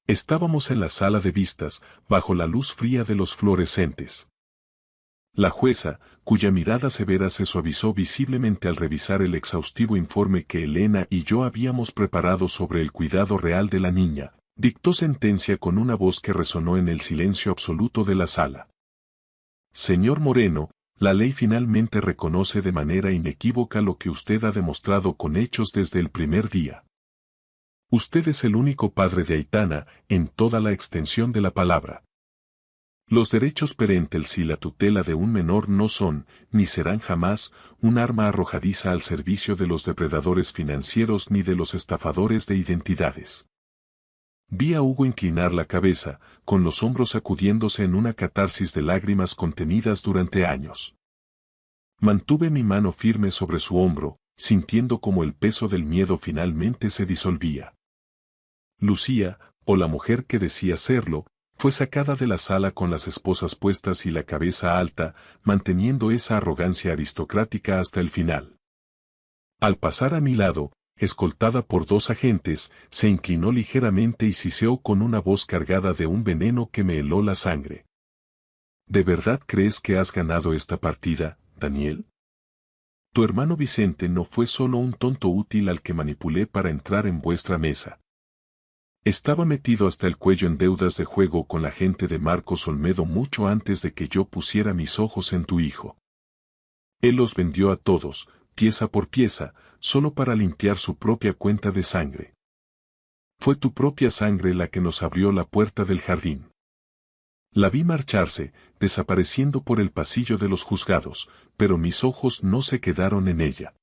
[SPEAKER 1] Estábamos en la sala de vistas, bajo la luz fría de los fluorescentes. La jueza, cuya mirada severa se suavizó visiblemente al revisar el exhaustivo informe que Elena y yo habíamos preparado sobre el cuidado real de la niña, dictó sentencia con una voz que resonó en el silencio absoluto de la sala. Señor Moreno, la ley finalmente reconoce de manera inequívoca lo que usted ha demostrado con hechos desde el primer día. Usted es el único padre de Aitana en toda la extensión de la palabra. Los derechos parentales y la tutela de un menor no son, ni serán jamás, un arma arrojadiza al servicio de los depredadores financieros ni de los estafadores de identidades. Vi a Hugo inclinar la cabeza, con los hombros sacudiéndose en una catarsis de lágrimas contenidas durante años. Mantuve mi mano firme sobre su hombro, sintiendo como el peso del miedo finalmente se disolvía. Lucía, o la mujer que decía serlo, fue sacada de la sala con las esposas puestas y la cabeza alta, manteniendo esa arrogancia aristocrática hasta el final. Al pasar a mi lado, escoltada por 2 agentes, se inclinó ligeramente y siseó con una voz cargada de un veneno que me heló la sangre. ¿De verdad crees que has ganado esta partida, Daniel? Tu hermano Vicente no fue solo un tonto útil al que manipulé para entrar en vuestra mesa. Estaba metido hasta el cuello en deudas de juego con la gente de Marcos Olmedo mucho antes de que yo pusiera mis ojos en tu hijo. Él los vendió a todos, pieza por pieza, solo para limpiar su propia cuenta de sangre. Fue tu propia sangre la que nos abrió la puerta del jardín. La vi marcharse, desapareciendo por el pasillo de los juzgados, pero mis ojos no se quedaron en ella.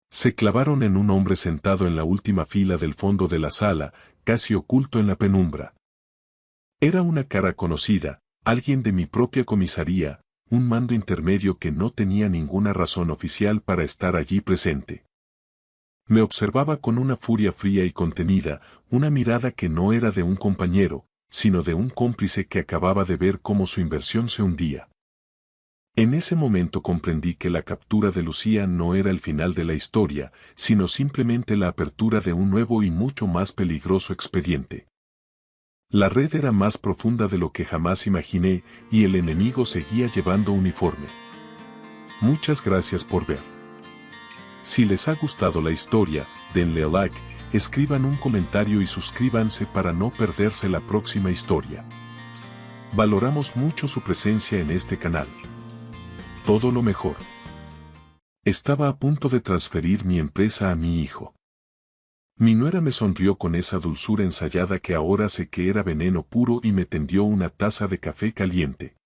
[SPEAKER 1] Se clavaron en un hombre sentado en la última fila del fondo de la sala, casi oculto en la penumbra. Era una cara conocida, alguien de mi propia comisaría, un mando intermedio que no tenía ninguna razón oficial para estar allí presente. Me observaba con una furia fría y contenida, una mirada que no era de un compañero, sino de un cómplice que acababa de ver cómo su inversión se hundía. En ese momento comprendí que la captura de Lucía no era el final de la historia, sino simplemente la apertura de un nuevo y mucho más peligroso expediente. La red era más profunda de lo que jamás imaginé, y el enemigo seguía llevando uniforme. Muchas gracias por ver. Si les ha gustado la historia, denle a like, escriban un comentario y suscríbanse para no perderse la próxima historia. Valoramos mucho su presencia en este canal. Todo lo mejor. Estaba a punto de transferir mi empresa a mi hijo. Mi nuera me sonrió con esa dulzura ensayada que ahora sé que era veneno puro y me tendió una taza de café caliente.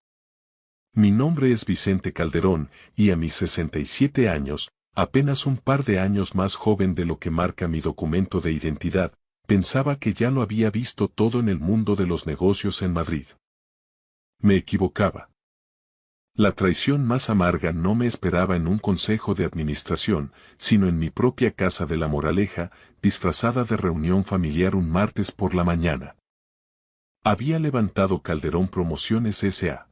[SPEAKER 1] Mi nombre es Vicente Calderón, y a mis 67 años, apenas un par de años más joven de lo que marca mi documento de identidad, pensaba que ya lo había visto todo en el mundo de los negocios en Madrid. Me equivocaba. La traición más amarga no me esperaba en un consejo de administración, sino en mi propia casa de La Moraleja, disfrazada de reunión familiar un martes por la mañana. Había levantado Calderón Promociones S.A.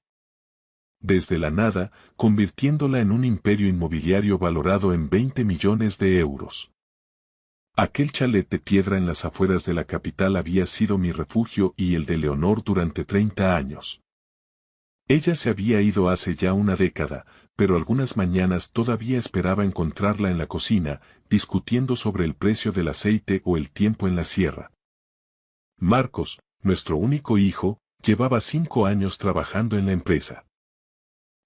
[SPEAKER 1] desde la nada, convirtiéndola en un imperio inmobiliario valorado en 20 millones de euros. Aquel chalet de piedra en las afueras de la capital había sido mi refugio y el de Leonor durante 30 años. Ella se había ido hace ya una década, pero algunas mañanas todavía esperaba encontrarla en la cocina, discutiendo sobre el precio del aceite o el tiempo en la sierra. Marcos, nuestro único hijo, llevaba 5 años trabajando en la empresa.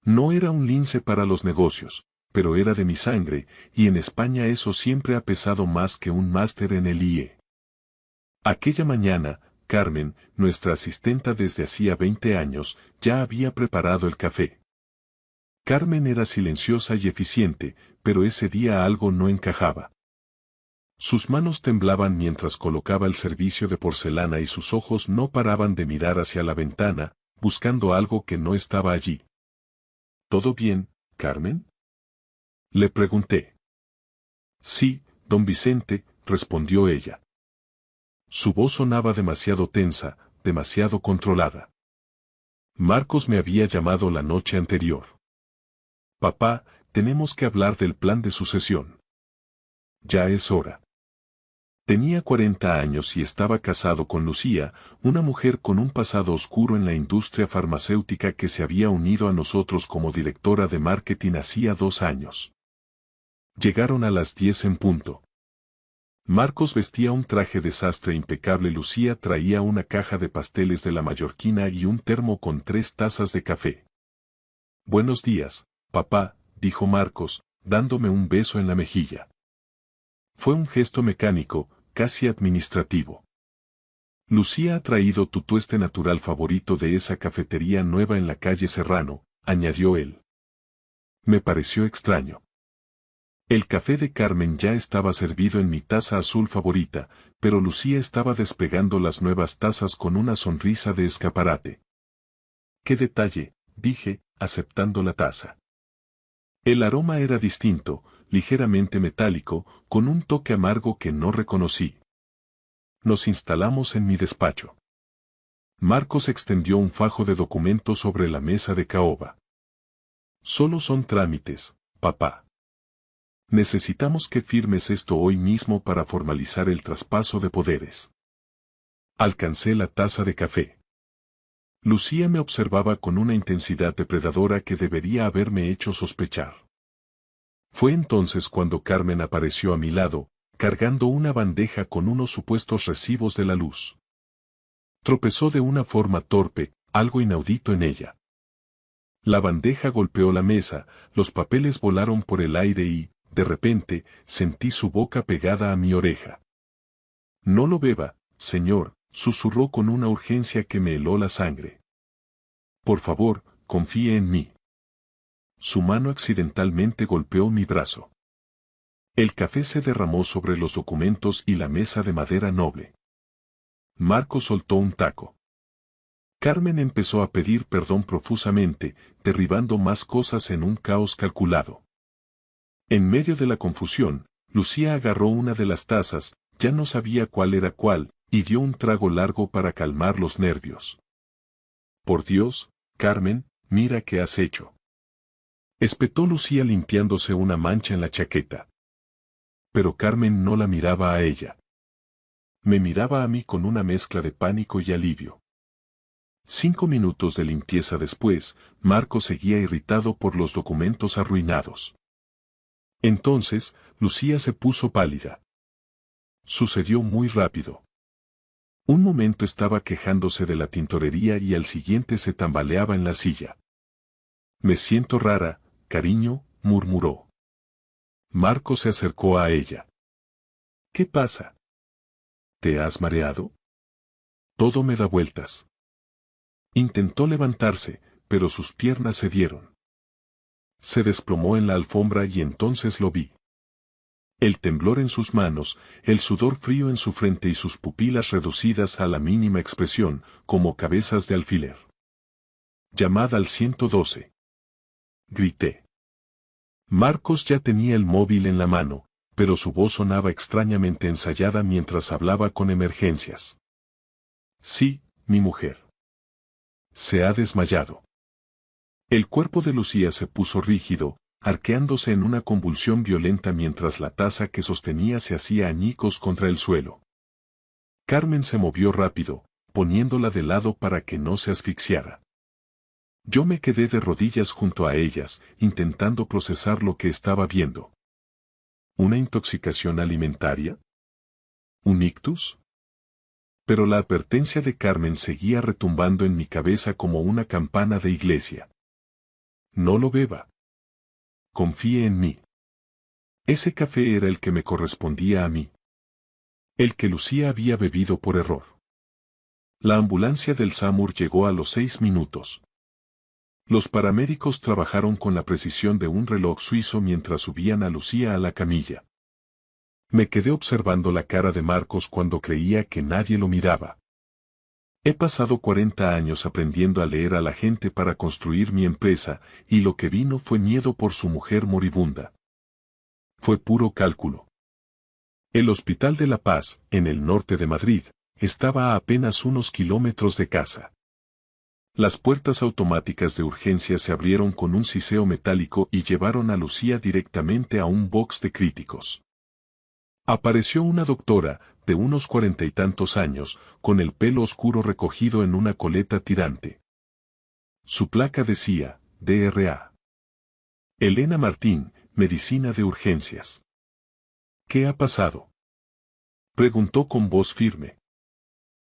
[SPEAKER 1] No era un lince para los negocios, pero era de mi sangre, y en España eso siempre ha pesado más que un máster en el IE. Aquella mañana, Carmen, nuestra asistenta desde hacía 20 años, ya había preparado el café. Carmen era silenciosa y eficiente, pero ese día algo no encajaba. Sus manos temblaban mientras colocaba el servicio de porcelana y sus ojos no paraban de mirar hacia la ventana, buscando algo que no estaba allí. ¿Todo bien, Carmen? Le pregunté. Sí, don Vicente, respondió ella. Su voz sonaba demasiado tensa, demasiado controlada. Marcos me había llamado la noche anterior. Papá, tenemos que hablar del plan de sucesión. Ya es hora. Tenía 40 años y estaba casado con Lucía, una mujer con un pasado oscuro en la industria farmacéutica que se había unido a nosotros como directora de marketing hacía 2 años. Llegaron a las 10 en punto. Marcos vestía un traje de sastre impecable. Lucía traía una caja de pasteles de la Mallorquina y un termo con 3 tazas de café. Buenos días, papá, dijo Marcos, dándome un beso en la mejilla. Fue un gesto mecánico, casi administrativo. Lucía ha traído tu tueste natural favorito de esa cafetería nueva en la calle Serrano, añadió él. Me pareció extraño. El café de Carmen ya estaba servido en mi taza azul favorita, pero Lucía estaba desplegando las nuevas tazas con una sonrisa de escaparate. ¡Qué detalle!, dije, aceptando la taza. El aroma era distinto, ligeramente metálico, con un toque amargo que no reconocí. Nos instalamos en mi despacho. Marcos extendió un fajo de documentos sobre la mesa de caoba. Solo son trámites, papá. Necesitamos que firmes esto hoy mismo para formalizar el traspaso de poderes. Alcancé la taza de café. Lucía me observaba con una intensidad depredadora que debería haberme hecho sospechar. Fue entonces cuando Carmen apareció a mi lado, cargando una bandeja con unos supuestos recibos de la luz. Tropezó de una forma torpe, algo inaudito en ella. La bandeja golpeó la mesa, los papeles volaron por el aire y, de repente, sentí su boca pegada a mi oreja. No lo beba, señor, susurró con una urgencia que me heló la sangre. Por favor, confíe en mí. Su mano accidentalmente golpeó mi brazo. El café se derramó sobre los documentos y la mesa de madera noble. Marco soltó un taco. Carmen empezó a pedir perdón profusamente, derribando más cosas en un caos calculado. En medio de la confusión, Lucía agarró una de las tazas, ya no sabía cuál era cuál, y dio un trago largo para calmar los nervios. Por Dios, Carmen, mira qué has hecho. Espetó Lucía limpiándose una mancha en la chaqueta. Pero Carmen no la miraba a ella. Me miraba a mí con una mezcla de pánico y alivio. 5 minutos de limpieza después, Marco seguía irritado por los documentos arruinados. Entonces, Lucía se puso pálida. Sucedió muy rápido. Un momento estaba quejándose de la tintorería y al siguiente se tambaleaba en la silla. Me siento rara, cariño, murmuró. Marco se acercó a ella. ¿Qué pasa? ¿Te has mareado? Todo me da vueltas. Intentó levantarse, pero sus piernas cedieron. Se desplomó en la alfombra y entonces lo vi. El temblor en sus manos, el sudor frío en su frente y sus pupilas reducidas a la mínima expresión, como cabezas de alfiler. Llamad al 112. Grité. Marcos ya tenía el móvil en la mano, pero su voz sonaba extrañamente ensayada mientras hablaba con emergencias. Sí, mi mujer. Se ha desmayado. El cuerpo de Lucía se puso rígido, arqueándose en una convulsión violenta mientras la taza que sostenía se hacía añicos contra el suelo. Carmen se movió rápido, poniéndola de lado para que no se asfixiara. Yo me quedé de rodillas junto a ellas, intentando procesar lo que estaba viendo. ¿Una intoxicación alimentaria? ¿Un ictus? Pero la advertencia de Carmen seguía retumbando en mi cabeza como una campana de iglesia. No lo beba. Confíe en mí. Ese café era el que me correspondía a mí. El que Lucía había bebido por error. La ambulancia del SAMUR llegó a los 6 minutos. Los paramédicos trabajaron con la precisión de un reloj suizo mientras subían a Lucía a la camilla. Me quedé observando la cara de Marcos cuando creía que nadie lo miraba. He pasado 40 años aprendiendo a leer a la gente para construir mi empresa, y lo que vino fue miedo por su mujer moribunda. Fue puro cálculo. El Hospital de la Paz, en el norte de Madrid, estaba a apenas unos kilómetros de casa. Las puertas automáticas de urgencia se abrieron con un siseo metálico y llevaron a Lucía directamente a un box de críticos. Apareció una doctora, de unos 40 y tantos años, con el pelo oscuro recogido en una coleta tirante. Su placa decía, DRA. Elena Martín, Medicina de Urgencias. ¿Qué ha pasado?, preguntó con voz firme.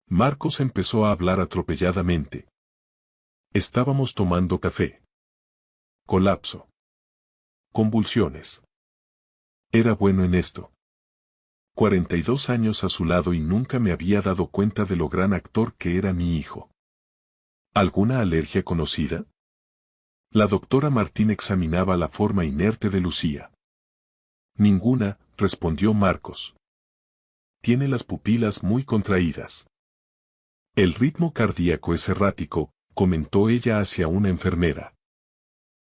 [SPEAKER 1] Marcos empezó a hablar atropelladamente. Estábamos tomando café. Colapso. Convulsiones. Era bueno en esto. 42 años a su lado y nunca me había dado cuenta de lo gran actor que era mi hijo. ¿Alguna alergia conocida? La doctora Martín examinaba la forma inerte de Lucía. Ninguna, respondió Marcos. Tiene las pupilas muy contraídas. El ritmo cardíaco es errático, comentó ella hacia una enfermera.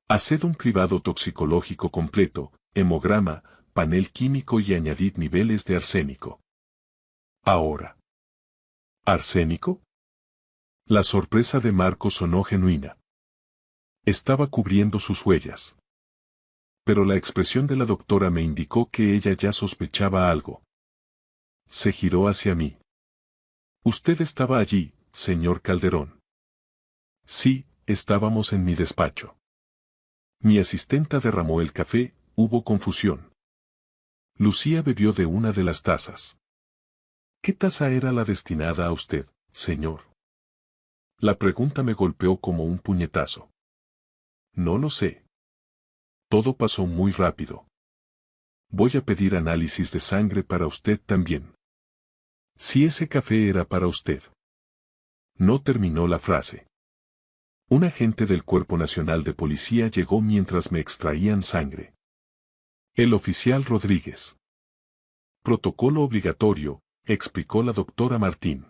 [SPEAKER 1] Haced un cribado toxicológico completo, hemograma, panel químico y añadid niveles de arsénico. Ahora. ¿Arsénico? La sorpresa de Marcos sonó genuina. Estaba cubriendo sus huellas. Pero la expresión de la doctora me indicó que ella ya sospechaba algo. Se giró hacia mí. Usted estaba allí, señor Calderón. Sí, estábamos en mi despacho. Mi asistenta derramó el café, hubo confusión. Lucía bebió de una de las tazas. ¿Qué taza era la destinada a usted, señor? La pregunta me golpeó como un puñetazo. No lo sé. Todo pasó muy rápido. Voy a pedir análisis de sangre para usted también. Si ese café era para usted. No terminó la frase. Un agente del Cuerpo Nacional de Policía llegó mientras me extraían sangre. El oficial Rodríguez. Protocolo obligatorio, explicó la doctora Martín.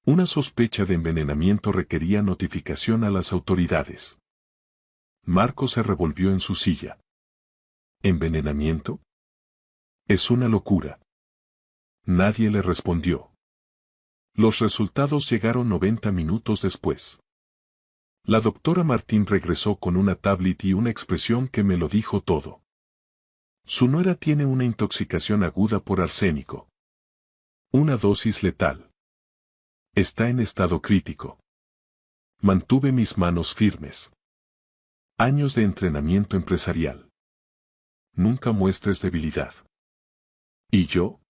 [SPEAKER 1] Una sospecha de envenenamiento requería notificación a las autoridades. Marco se revolvió en su silla. ¿Envenenamiento? Es una locura. Nadie le respondió. Los resultados llegaron 90 minutos después. La doctora Martín regresó con una tablet y una expresión que me lo dijo todo. Su nuera tiene una intoxicación aguda por arsénico. Una dosis letal. Está en estado crítico. Mantuve mis manos firmes. Años de entrenamiento empresarial. Nunca muestres debilidad. ¿Y yo?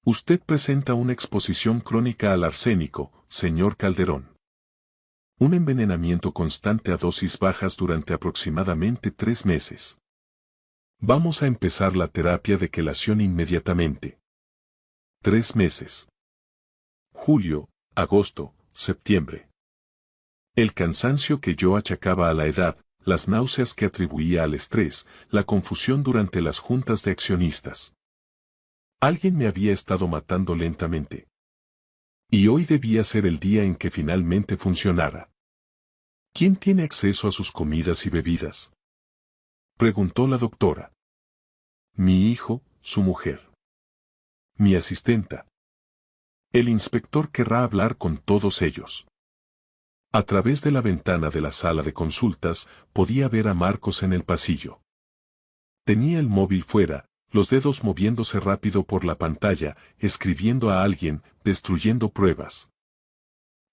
[SPEAKER 1] Usted presenta una exposición crónica al arsénico, señor Calderón. Un envenenamiento constante a dosis bajas durante aproximadamente 3 meses. Vamos a empezar la terapia de quelación inmediatamente. 3 meses. Julio, agosto, septiembre. El cansancio que yo achacaba a la edad, las náuseas que atribuía al estrés, la confusión durante las juntas de accionistas. Alguien me había estado matando lentamente. Y hoy debía ser el día en que finalmente funcionara. ¿Quién tiene acceso a sus comidas y bebidas? Preguntó la doctora. Mi hijo, su mujer. Mi asistenta. El inspector querrá hablar con todos ellos. A través de la ventana de la sala de consultas, podía ver a Marcos en el pasillo. Tenía el móvil fuera, los dedos moviéndose rápido por la pantalla, escribiendo a alguien, destruyendo pruebas.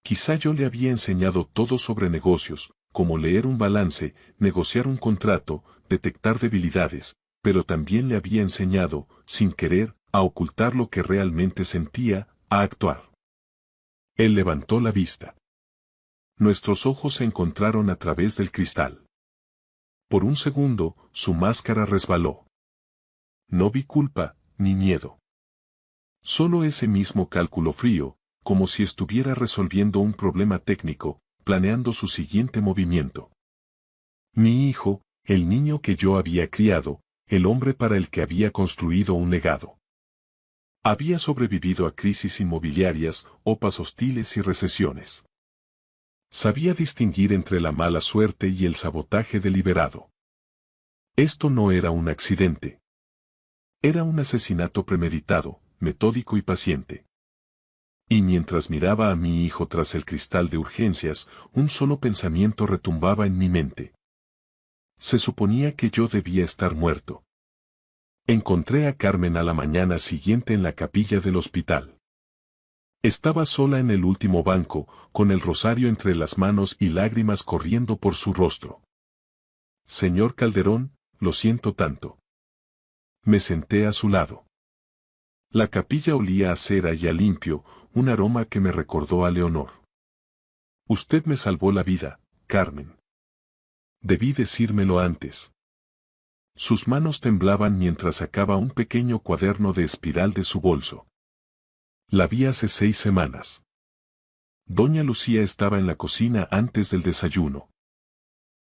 [SPEAKER 1] Quizá yo le había enseñado todo sobre negocios, como leer un balance, negociar un contrato, detectar debilidades, pero también le había enseñado, sin querer, a ocultar lo que realmente sentía, a actuar. Él levantó la vista. Nuestros ojos se encontraron a través del cristal. Por un segundo, su máscara resbaló. No vi culpa, ni miedo. Solo ese mismo cálculo frío, como si estuviera resolviendo un problema técnico, planeando su siguiente movimiento. Mi hijo, el niño que yo había criado, el hombre para el que había construido un legado. Había sobrevivido a crisis inmobiliarias, opas hostiles y recesiones. Sabía distinguir entre la mala suerte y el sabotaje deliberado. Esto no era un accidente. Era un asesinato premeditado, metódico y paciente. Y mientras miraba a mi hijo tras el cristal de urgencias, un solo pensamiento retumbaba en mi mente. Se suponía que yo debía estar muerto. Encontré a Carmen a la mañana siguiente en la capilla del hospital. Estaba sola en el último banco, con el rosario entre las manos y lágrimas corriendo por su rostro. Señor Calderón, lo siento tanto. Me senté a su lado. La capilla olía a cera y a limpio, un aroma que me recordó a Leonor. Usted me salvó la vida, Carmen. Debí decírmelo antes. Sus manos temblaban mientras sacaba un pequeño cuaderno de espiral de su bolso. La vi hace 6 semanas. Doña Lucía estaba en la cocina antes del desayuno.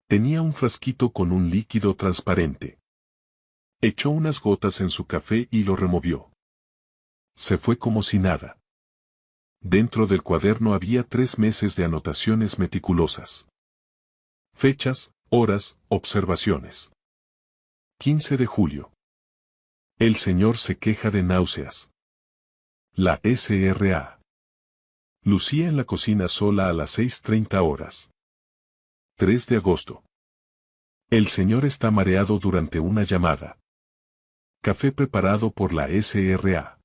[SPEAKER 1] Tenía un frasquito con un líquido transparente. Echó unas gotas en su café y lo removió. Se fue como si nada. Dentro del cuaderno había 3 meses de anotaciones meticulosas. Fechas, horas, observaciones. 15 de julio. El señor se queja de náuseas. La SRA. Lucía en la cocina sola a las 6:30 horas. 3 de agosto. El señor está mareado durante una llamada. Café preparado por la SRA.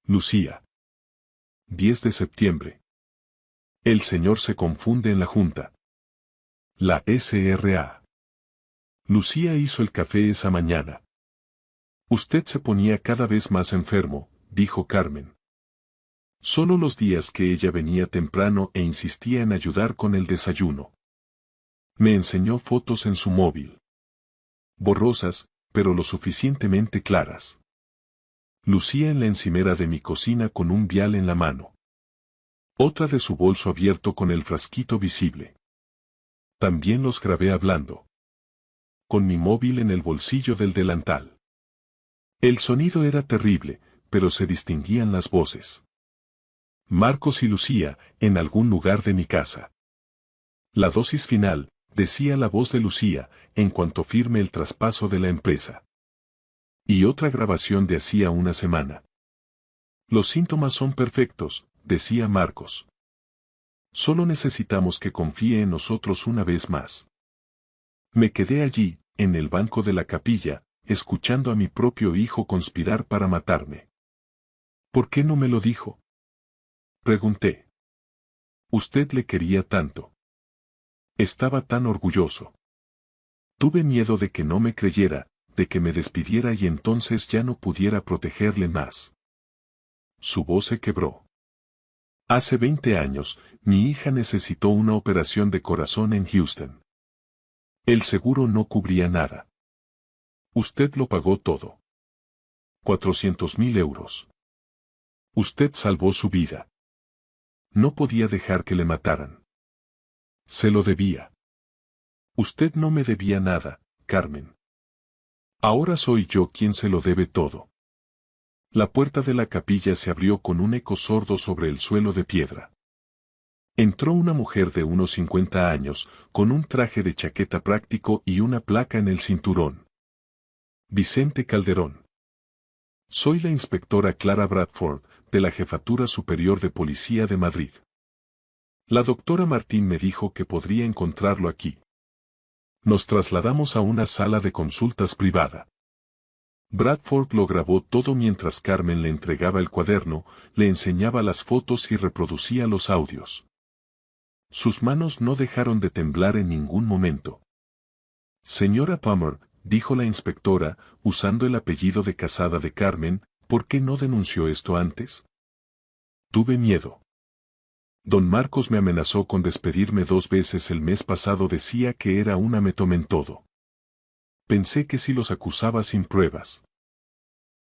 [SPEAKER 1] Lucía. 10 de septiembre. El señor se confunde en la junta. La SRA. Lucía hizo el café esa mañana. Usted se ponía cada vez más enfermo, dijo Carmen. Solo los días que ella venía temprano e insistía en ayudar con el desayuno. Me enseñó fotos en su móvil. Borrosas, pero lo suficientemente claras. Lucía en la encimera de mi cocina con un vial en la mano. Otra de su bolso abierto con el frasquito visible. También los grabé hablando. Con mi móvil en el bolsillo del delantal. El sonido era terrible, pero se distinguían las voces. Marcos y Lucía, en algún lugar de mi casa. La dosis final, decía la voz de Lucía, en cuanto firme el traspaso de la empresa. Y otra grabación de hacía una semana. Los síntomas son perfectos, decía Marcos. Solo necesitamos que confíe en nosotros una vez más. Me quedé allí, en el banco de la capilla, escuchando a mi propio hijo conspirar para matarme. ¿Por qué no me lo dijo? Pregunté. Usted le quería tanto. Estaba tan orgulloso. Tuve miedo de que no me creyera, de que me despidiera y entonces ya no pudiera protegerle más. Su voz se quebró. Hace 20 años, mi hija necesitó una operación de corazón en Houston. El seguro no cubría nada. Usted lo pagó todo. 400.000 euros. Usted salvó su vida. No podía dejar que le mataran. Se lo debía. Usted no me debía nada, Carmen. Ahora soy yo quien se lo debe todo. La puerta de la capilla se abrió con un eco sordo sobre el suelo de piedra. Entró una mujer de unos 50 años, con un traje de chaqueta práctico y una placa en el cinturón. Vicente Calderón. Soy la inspectora Clara Bradford, de la Jefatura Superior de Policía de Madrid. La doctora Martín me dijo que podría encontrarlo aquí. Nos trasladamos a una sala de consultas privada. Bradford lo grabó todo mientras Carmen le entregaba el cuaderno, le enseñaba las fotos y reproducía los audios. Sus manos no dejaron de temblar en ningún momento. Señora Palmer, dijo la inspectora, usando el apellido de casada de Carmen, ¿por qué no denunció esto antes? Tuve miedo. Don Marcos me amenazó con despedirme 2 veces el mes pasado, decía que era una metomentodo. Pensé que si los acusaba sin pruebas.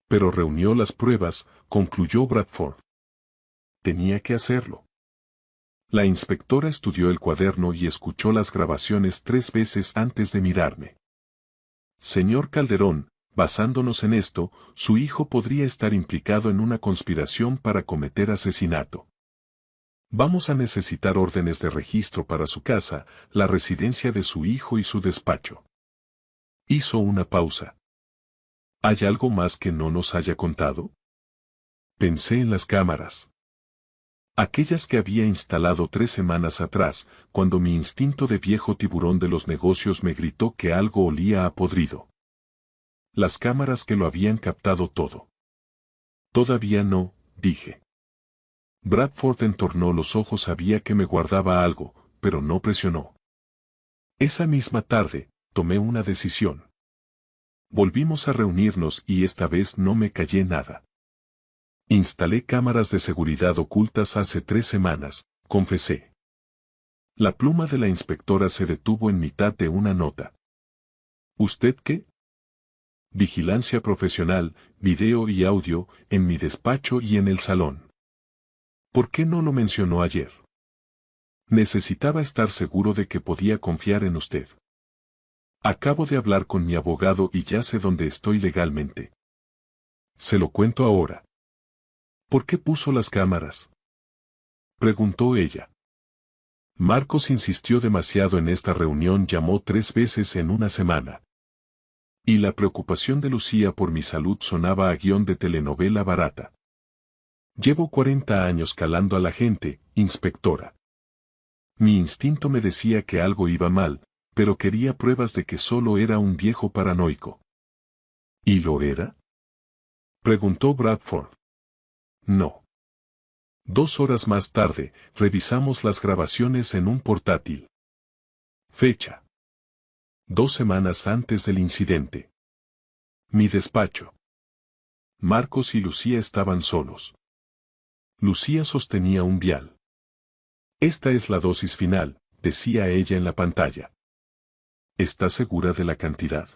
[SPEAKER 1] Pero reunió las pruebas, concluyó Bradford. Tenía que hacerlo. La inspectora estudió el cuaderno y escuchó las grabaciones 3 veces antes de mirarme. Señor Calderón, basándonos en esto, su hijo podría estar implicado en una conspiración para cometer asesinato. Vamos a necesitar órdenes de registro para su casa, la residencia de su hijo y su despacho. Hizo una pausa. ¿Hay algo más que no nos haya contado? Pensé en las cámaras. Aquellas que había instalado 3 semanas atrás, cuando mi instinto de viejo tiburón de los negocios me gritó que algo olía a podrido. Las cámaras que lo habían captado todo. Todavía no, dije. Bradford entornó los ojos, sabía que me guardaba algo, pero no presionó. Esa misma tarde, tomé una decisión. Volvimos a reunirnos y esta vez no me callé nada. Instalé cámaras de seguridad ocultas hace 3 semanas, confesé. La pluma de la inspectora se detuvo en mitad de una nota. ¿Usted qué? vigilancia profesional, video y audio, en mi despacho y en el salón. ¿Por qué no lo mencionó ayer? Necesitaba estar seguro de que podía confiar en usted. Acabo de hablar con mi abogado y ya sé dónde estoy legalmente. Se lo cuento ahora. ¿Por qué puso las cámaras?, preguntó ella. Marcos insistió demasiado en esta reunión, llamó 3 veces en una semana. Y la preocupación de Lucía por mi salud sonaba a guión de telenovela barata. Llevo 40 años calando a la gente, inspectora. Mi instinto me decía que algo iba mal, pero quería pruebas de que solo era un viejo paranoico. ¿Y lo era?, preguntó Bradford. No. 2 horas más tarde, revisamos las grabaciones en un portátil. Fecha: 2 semanas antes del incidente. Mi despacho. Marcos y Lucía estaban solos. Lucía sostenía un vial. Esta es la dosis final, decía ella en la pantalla. ¿Está segura de la cantidad?,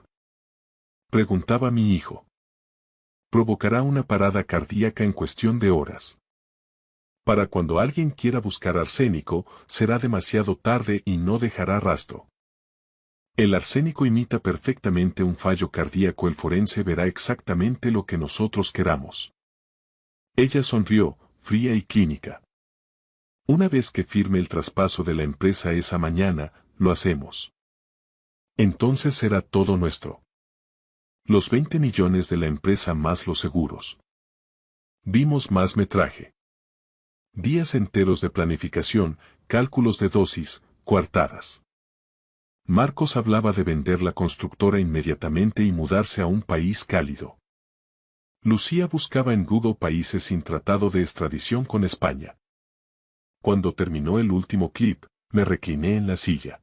[SPEAKER 1] preguntaba mi hijo. Provocará una parada cardíaca en cuestión de horas. Para cuando alguien quiera buscar arsénico, será demasiado tarde y no dejará rastro. El arsénico imita perfectamente un fallo cardíaco. El forense verá exactamente lo que nosotros queramos. Ella sonrió, fría y clínica. Una vez que firme el traspaso de la empresa esa mañana, lo hacemos. Entonces será todo nuestro. Los 20 millones de la empresa más los seguros. Vimos más metraje. Días enteros de planificación, cálculos de dosis, coartadas. Marcos hablaba de vender la constructora inmediatamente y mudarse a un país cálido. Lucía buscaba en Google países sin tratado de extradición con España. Cuando terminó el último clip, me recliné en la silla.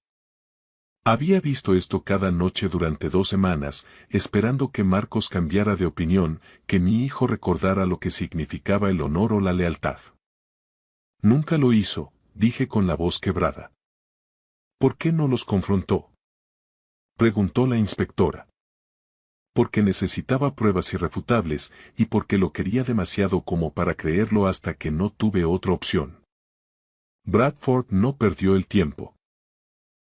[SPEAKER 1] Había visto esto cada noche durante 2 semanas, esperando que Marcos cambiara de opinión, que mi hijo recordara lo que significaba el honor o la lealtad. Nunca lo hizo, dije con la voz quebrada. ¿Por qué no los confrontó?, preguntó la inspectora. Porque necesitaba pruebas irrefutables, y porque lo quería demasiado como para creerlo hasta que no tuve otra opción. Bradford no perdió el tiempo.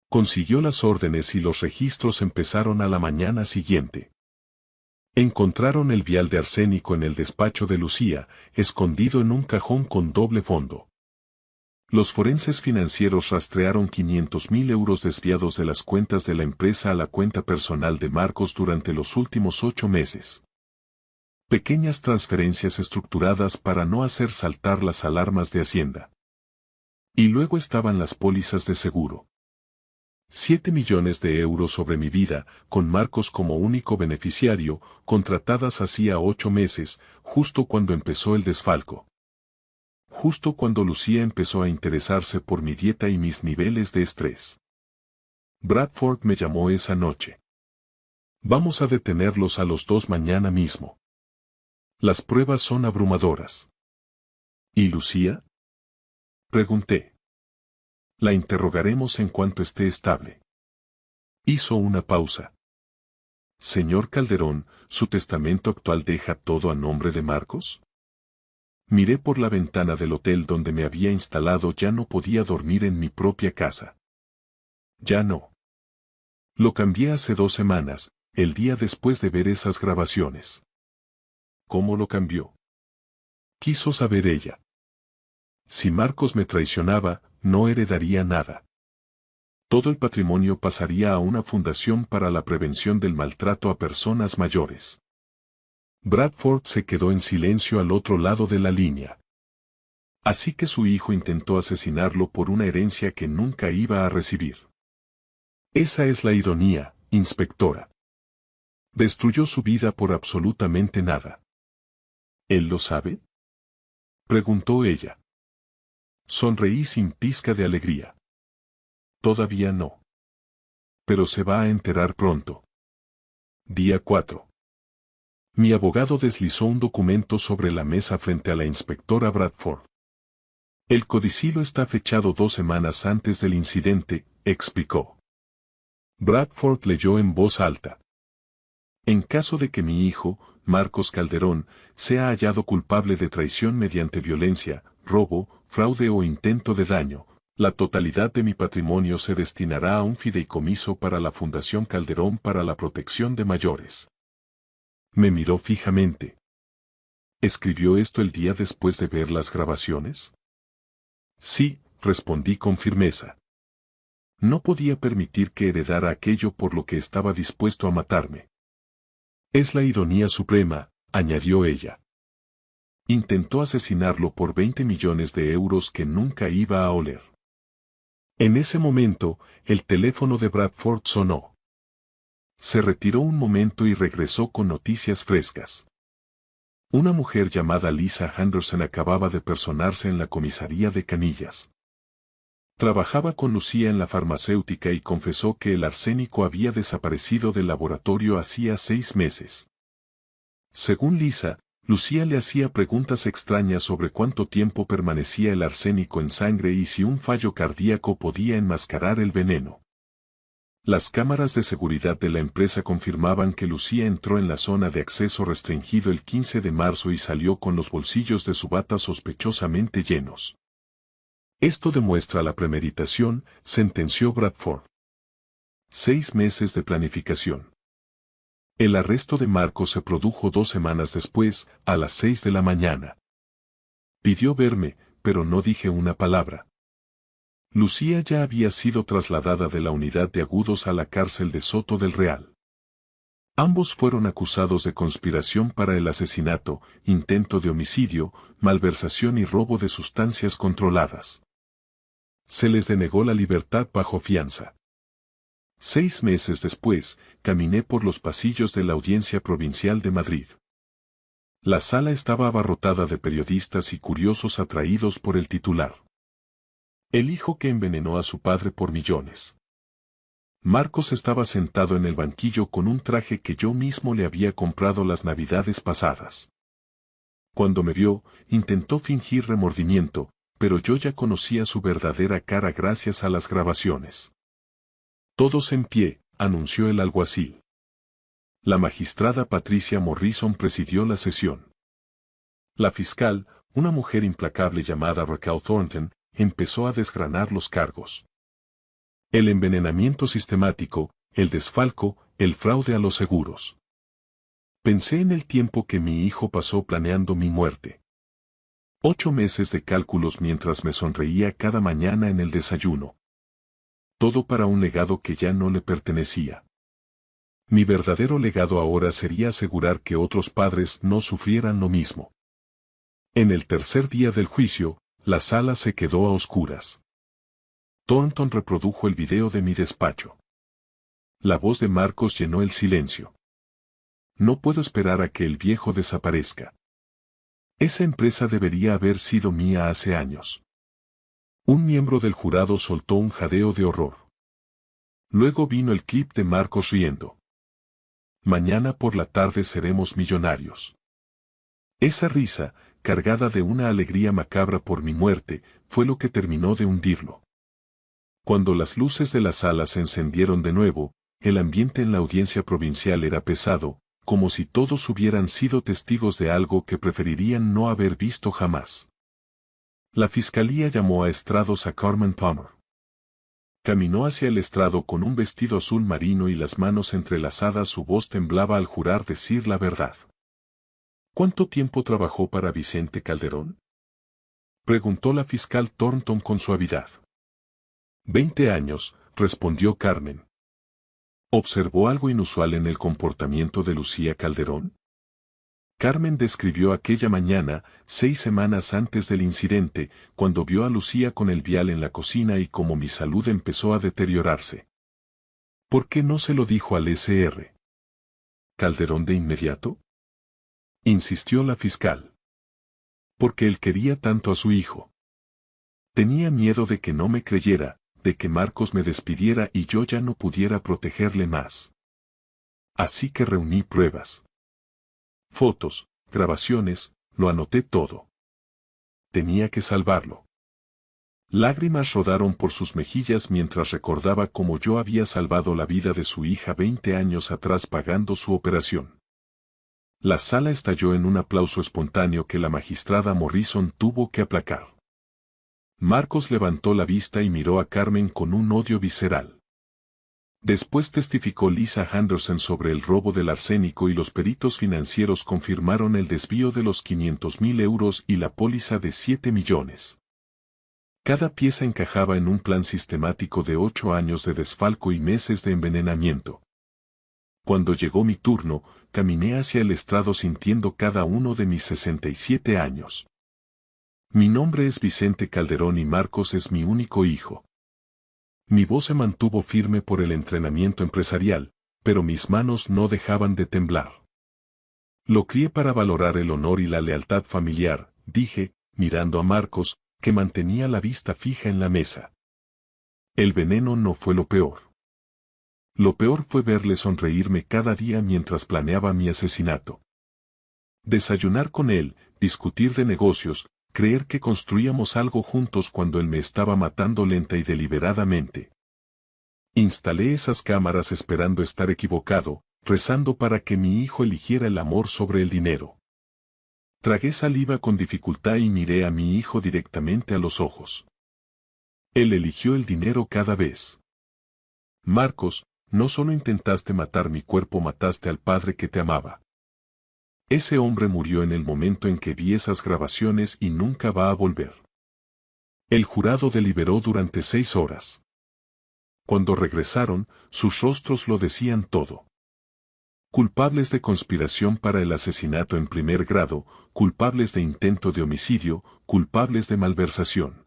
[SPEAKER 1] Consiguió las órdenes y los registros empezaron a la mañana siguiente. Encontraron el vial de arsénico en el despacho de Lucía, escondido en un cajón con doble fondo. Los forenses financieros rastrearon 500.000 euros desviados de las cuentas de la empresa a la cuenta personal de Marcos durante los últimos 8 meses. Pequeñas transferencias estructuradas para no hacer saltar las alarmas de Hacienda. Y luego estaban las pólizas de seguro. 7 millones de euros sobre mi vida, con Marcos como único beneficiario, contratadas hacía 8 meses, justo cuando empezó el desfalco. Justo cuando Lucía empezó a interesarse por mi dieta y mis niveles de estrés. Bradford me llamó esa noche. Vamos a detenerlos a los 2 mañana mismo. Las pruebas son abrumadoras. ¿Y Lucía?, pregunté. La interrogaremos en cuanto esté estable. Hizo una pausa. Señor Calderón, ¿su testamento actual deja todo a nombre de Marcos? Miré por la ventana del hotel donde me había instalado. Ya no podía dormir en mi propia casa. Ya no. Lo cambié hace 2 semanas, el día después de ver esas grabaciones. ¿Cómo lo cambió?, quiso saber ella. Si Marcos me traicionaba, no heredaría nada. Todo el patrimonio pasaría a una fundación para la prevención del maltrato a personas mayores. Bradford se quedó en silencio al otro lado de la línea. Así que su hijo intentó asesinarlo por una herencia que nunca iba a recibir. Esa es la ironía, inspectora. Destruyó su vida por absolutamente nada. ¿Él lo sabe?, preguntó ella. Sonreí sin pizca de alegría. Todavía no. Pero se va a enterar pronto. Día 4. Mi abogado deslizó un documento sobre la mesa frente a la inspectora Bradford. El codicilo está fechado 2 semanas antes del incidente, explicó. Bradford leyó en voz alta. En caso de que mi hijo, Marcos Calderón, sea hallado culpable de traición mediante violencia, robo, fraude o intento de daño, la totalidad de mi patrimonio se destinará a un fideicomiso para la Fundación Calderón para la Protección de Mayores. Me miró fijamente. ¿Escribió esto el día después de ver las grabaciones? Sí, respondí con firmeza. No podía permitir que heredara aquello por lo que estaba dispuesto a matarme. Es la ironía suprema, añadió ella. Intentó asesinarlo por 20 millones de euros que nunca iba a oler. En ese momento, el teléfono de Bradford sonó. Se retiró un momento y regresó con noticias frescas. Una mujer llamada Lisa Henderson acababa de personarse en la comisaría de Canillas. Trabajaba con Lucía en la farmacéutica y confesó que el arsénico había desaparecido del laboratorio hacía 6 meses. Según Lisa, Lucía le hacía preguntas extrañas sobre cuánto tiempo permanecía el arsénico en sangre y si un fallo cardíaco podía enmascarar el veneno. Las cámaras de seguridad de la empresa confirmaban que Lucía entró en la zona de acceso restringido el 15 de marzo y salió con los bolsillos de su bata sospechosamente llenos. Esto demuestra la premeditación, sentenció Bradford. 6 meses de planificación. El arresto de Marcos se produjo 2 semanas después, a las 6 de la mañana. Pidió verme, pero no dije una palabra. Lucía ya había sido trasladada de la unidad de agudos a la cárcel de Soto del Real. Ambos fueron acusados de conspiración para el asesinato, intento de homicidio, malversación y robo de sustancias controladas. Se les denegó la libertad bajo fianza. 6 meses después, caminé por los pasillos de la Audiencia Provincial de Madrid. La sala estaba abarrotada de periodistas y curiosos atraídos por el titular. El hijo que envenenó a su padre por millones. Marcos estaba sentado en el banquillo con un traje que yo mismo le había comprado las navidades pasadas. Cuando me vio, intentó fingir remordimiento, pero yo ya conocía su verdadera cara gracias a las grabaciones. Todos en pie, anunció el alguacil. La magistrada Patricia Morrison presidió la sesión. La fiscal, una mujer implacable llamada Raquel Thornton, empezó a desgranar los cargos. El envenenamiento sistemático, el desfalco, el fraude a los seguros. Pensé en el tiempo que mi hijo pasó planeando mi muerte. 8 meses de cálculos mientras me sonreía cada mañana en el desayuno. Todo para un legado que ya no le pertenecía. Mi verdadero legado ahora sería asegurar que otros padres no sufrieran lo mismo. En el tercer día del juicio, la sala se quedó a oscuras. Thornton reprodujo el video de mi despacho. La voz de Marcos llenó el silencio. No puedo esperar a que el viejo desaparezca. Esa empresa debería haber sido mía hace años. Un miembro del jurado soltó un jadeo de horror. Luego vino el clip de Marcos riendo. Mañana por la tarde seremos millonarios. Esa risa, cargada de una alegría macabra por mi muerte, fue lo que terminó de hundirlo. Cuando las luces de la sala se encendieron de nuevo, el ambiente en la audiencia provincial era pesado, como si todos hubieran sido testigos de algo que preferirían no haber visto jamás. La fiscalía llamó a estrados a Carmen Palmer. Caminó hacia el estrado con un vestido azul marino y las manos entrelazadas. Su voz temblaba al jurar decir la verdad. ¿Cuánto tiempo trabajó para Vicente Calderón? Preguntó la fiscal Thornton con suavidad. 20 años, respondió Carmen. ¿Observó algo inusual en el comportamiento de Lucía Calderón? Carmen describió aquella mañana, 6 semanas antes del incidente, cuando vio a Lucía con el vial en la cocina y cómo mi salud empezó a deteriorarse. ¿Por qué no se lo dijo al Sr. Calderón de inmediato? Insistió la fiscal. Porque él quería tanto a su hijo. Tenía miedo de que no me creyera, de que Marcos me despidiera y yo ya no pudiera protegerle más. Así que reuní pruebas. Fotos, grabaciones, lo anoté todo. Tenía que salvarlo. Lágrimas rodaron por sus mejillas mientras recordaba cómo yo había salvado la vida de su hija 20 años atrás pagando su operación. La sala estalló en un aplauso espontáneo que la magistrada Morrison tuvo que aplacar. Marcos levantó la vista y miró a Carmen con un odio visceral. Después testificó Lisa Henderson sobre el robo del arsénico y los peritos financieros confirmaron el desvío de los 500.000 euros y la póliza de 7 millones. Cada pieza encajaba en un plan sistemático de 8 años de desfalco y meses de envenenamiento. Cuando llegó mi turno, caminé hacia el estrado sintiendo cada uno de mis 67 años. Mi nombre es Vicente Calderón y Marcos es mi único hijo. Mi voz se mantuvo firme por el entrenamiento empresarial, pero mis manos no dejaban de temblar. Lo crié para valorar el honor y la lealtad familiar, dije, mirando a Marcos, que mantenía la vista fija en la mesa. El veneno no fue lo peor. Lo peor fue verle sonreírme cada día mientras planeaba mi asesinato. Desayunar con él, discutir de negocios, creer que construíamos algo juntos cuando él me estaba matando lenta y deliberadamente. Instalé esas cámaras esperando estar equivocado, rezando para que mi hijo eligiera el amor sobre el dinero. Tragué saliva con dificultad y miré a mi hijo directamente a los ojos. Él eligió el dinero cada vez. Marcos, no solo intentaste matar mi cuerpo, mataste al padre que te amaba. Ese hombre murió en el momento en que vi esas grabaciones y nunca va a volver. El jurado deliberó durante 6 horas. Cuando regresaron, sus rostros lo decían todo. Culpables de conspiración para el asesinato en primer grado, culpables de intento de homicidio, culpables de malversación.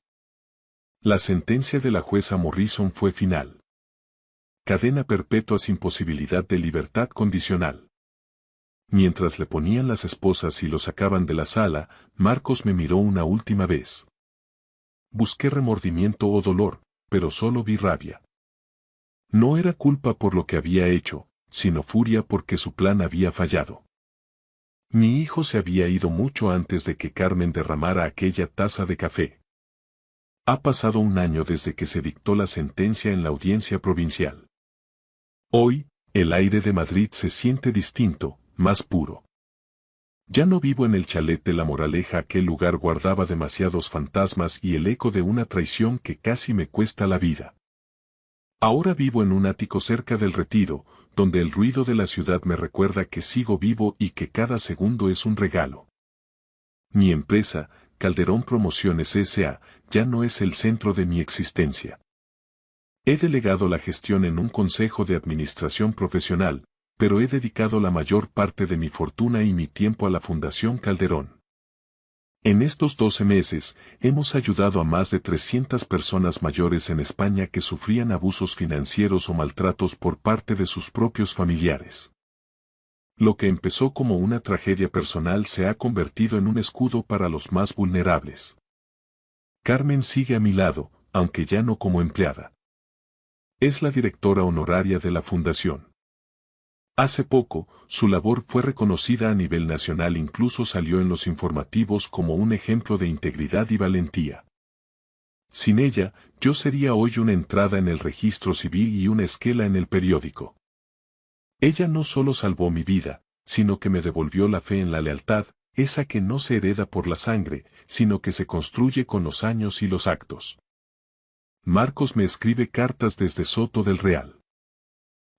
[SPEAKER 1] La sentencia de la jueza Morrison fue final. Cadena perpetua sin posibilidad de libertad condicional. Mientras le ponían las esposas y lo sacaban de la sala, Marcos me miró una última vez. Busqué remordimiento o dolor, pero solo vi rabia. No era culpa por lo que había hecho, sino furia porque su plan había fallado. Mi hijo se había ido mucho antes de que Carmen derramara aquella taza de café. Ha pasado 1 año desde que se dictó la sentencia en la audiencia provincial. Hoy, el aire de Madrid se siente distinto, más puro. Ya no vivo en el chalet de La Moraleja, aquel lugar guardaba demasiados fantasmas y el eco de una traición que casi me cuesta la vida. Ahora vivo en un ático cerca del Retiro, donde el ruido de la ciudad me recuerda que sigo vivo y que cada segundo es un regalo. Mi empresa, Calderón Promociones S.A., ya no es el centro de mi existencia. He delegado la gestión en un consejo de administración profesional, pero he dedicado la mayor parte de mi fortuna y mi tiempo a la Fundación Calderón. En estos 12 meses, hemos ayudado a más de 300 personas mayores en España que sufrían abusos financieros o maltratos por parte de sus propios familiares. Lo que empezó como una tragedia personal se ha convertido en un escudo para los más vulnerables. Carmen sigue a mi lado, aunque ya no como empleada. Es la directora honoraria de la Fundación. Hace poco, su labor fue reconocida a nivel nacional, incluso salió en los informativos como un ejemplo de integridad y valentía. Sin ella, yo sería hoy una entrada en el registro civil y una esquela en el periódico. Ella no solo salvó mi vida, sino que me devolvió la fe en la lealtad, esa que no se hereda por la sangre, sino que se construye con los años y los actos. Marcos me escribe cartas desde Soto del Real.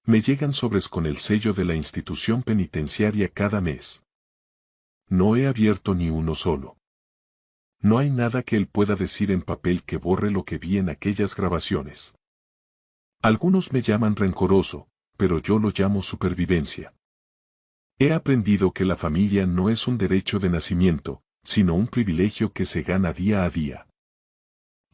[SPEAKER 1] Me llegan sobres con el sello de la institución penitenciaria cada mes. No he abierto ni uno solo. No hay nada que él pueda decir en papel que borre lo que vi en aquellas grabaciones. Algunos me llaman rencoroso, pero yo lo llamo supervivencia. He aprendido que la familia no es un derecho de nacimiento, sino un privilegio que se gana día a día.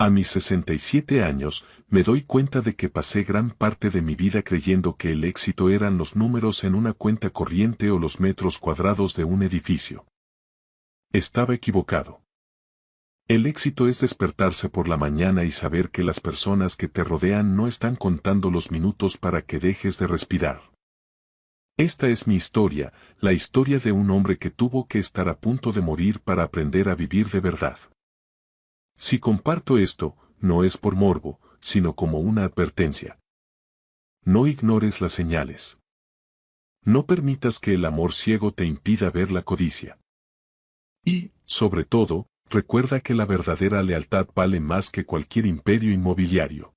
[SPEAKER 1] A mis 67 años, me doy cuenta de que pasé gran parte de mi vida creyendo que el éxito eran los números en una cuenta corriente o los metros cuadrados de un edificio. Estaba equivocado. El éxito es despertarse por la mañana y saber que las personas que te rodean no están contando los minutos para que dejes de respirar. Esta es mi historia, la historia de un hombre que tuvo que estar a punto de morir para aprender a vivir de verdad. Si comparto esto, no es por morbo, sino como una advertencia. No ignores las señales. No permitas que el amor ciego te impida ver la codicia. Y, sobre todo, recuerda que la verdadera lealtad vale más que cualquier imperio inmobiliario.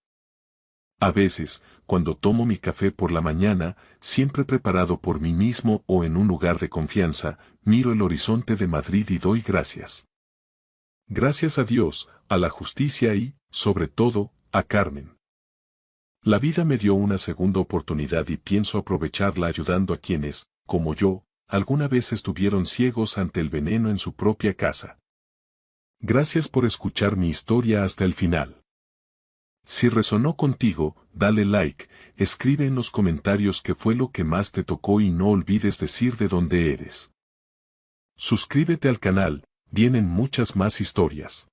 [SPEAKER 1] A veces, cuando tomo mi café por la mañana, siempre preparado por mí mismo o en un lugar de confianza, miro el horizonte de Madrid y doy gracias. Gracias a Dios, a la justicia y, sobre todo, a Carmen. La vida me dio una segunda oportunidad y pienso aprovecharla ayudando a quienes, como yo, alguna vez estuvieron ciegos ante el veneno en su propia casa. Gracias por escuchar mi historia hasta el final. Si resonó contigo, dale like, escribe en los comentarios qué fue lo que más te tocó y no olvides decir de dónde eres. Suscríbete al canal, vienen muchas más historias.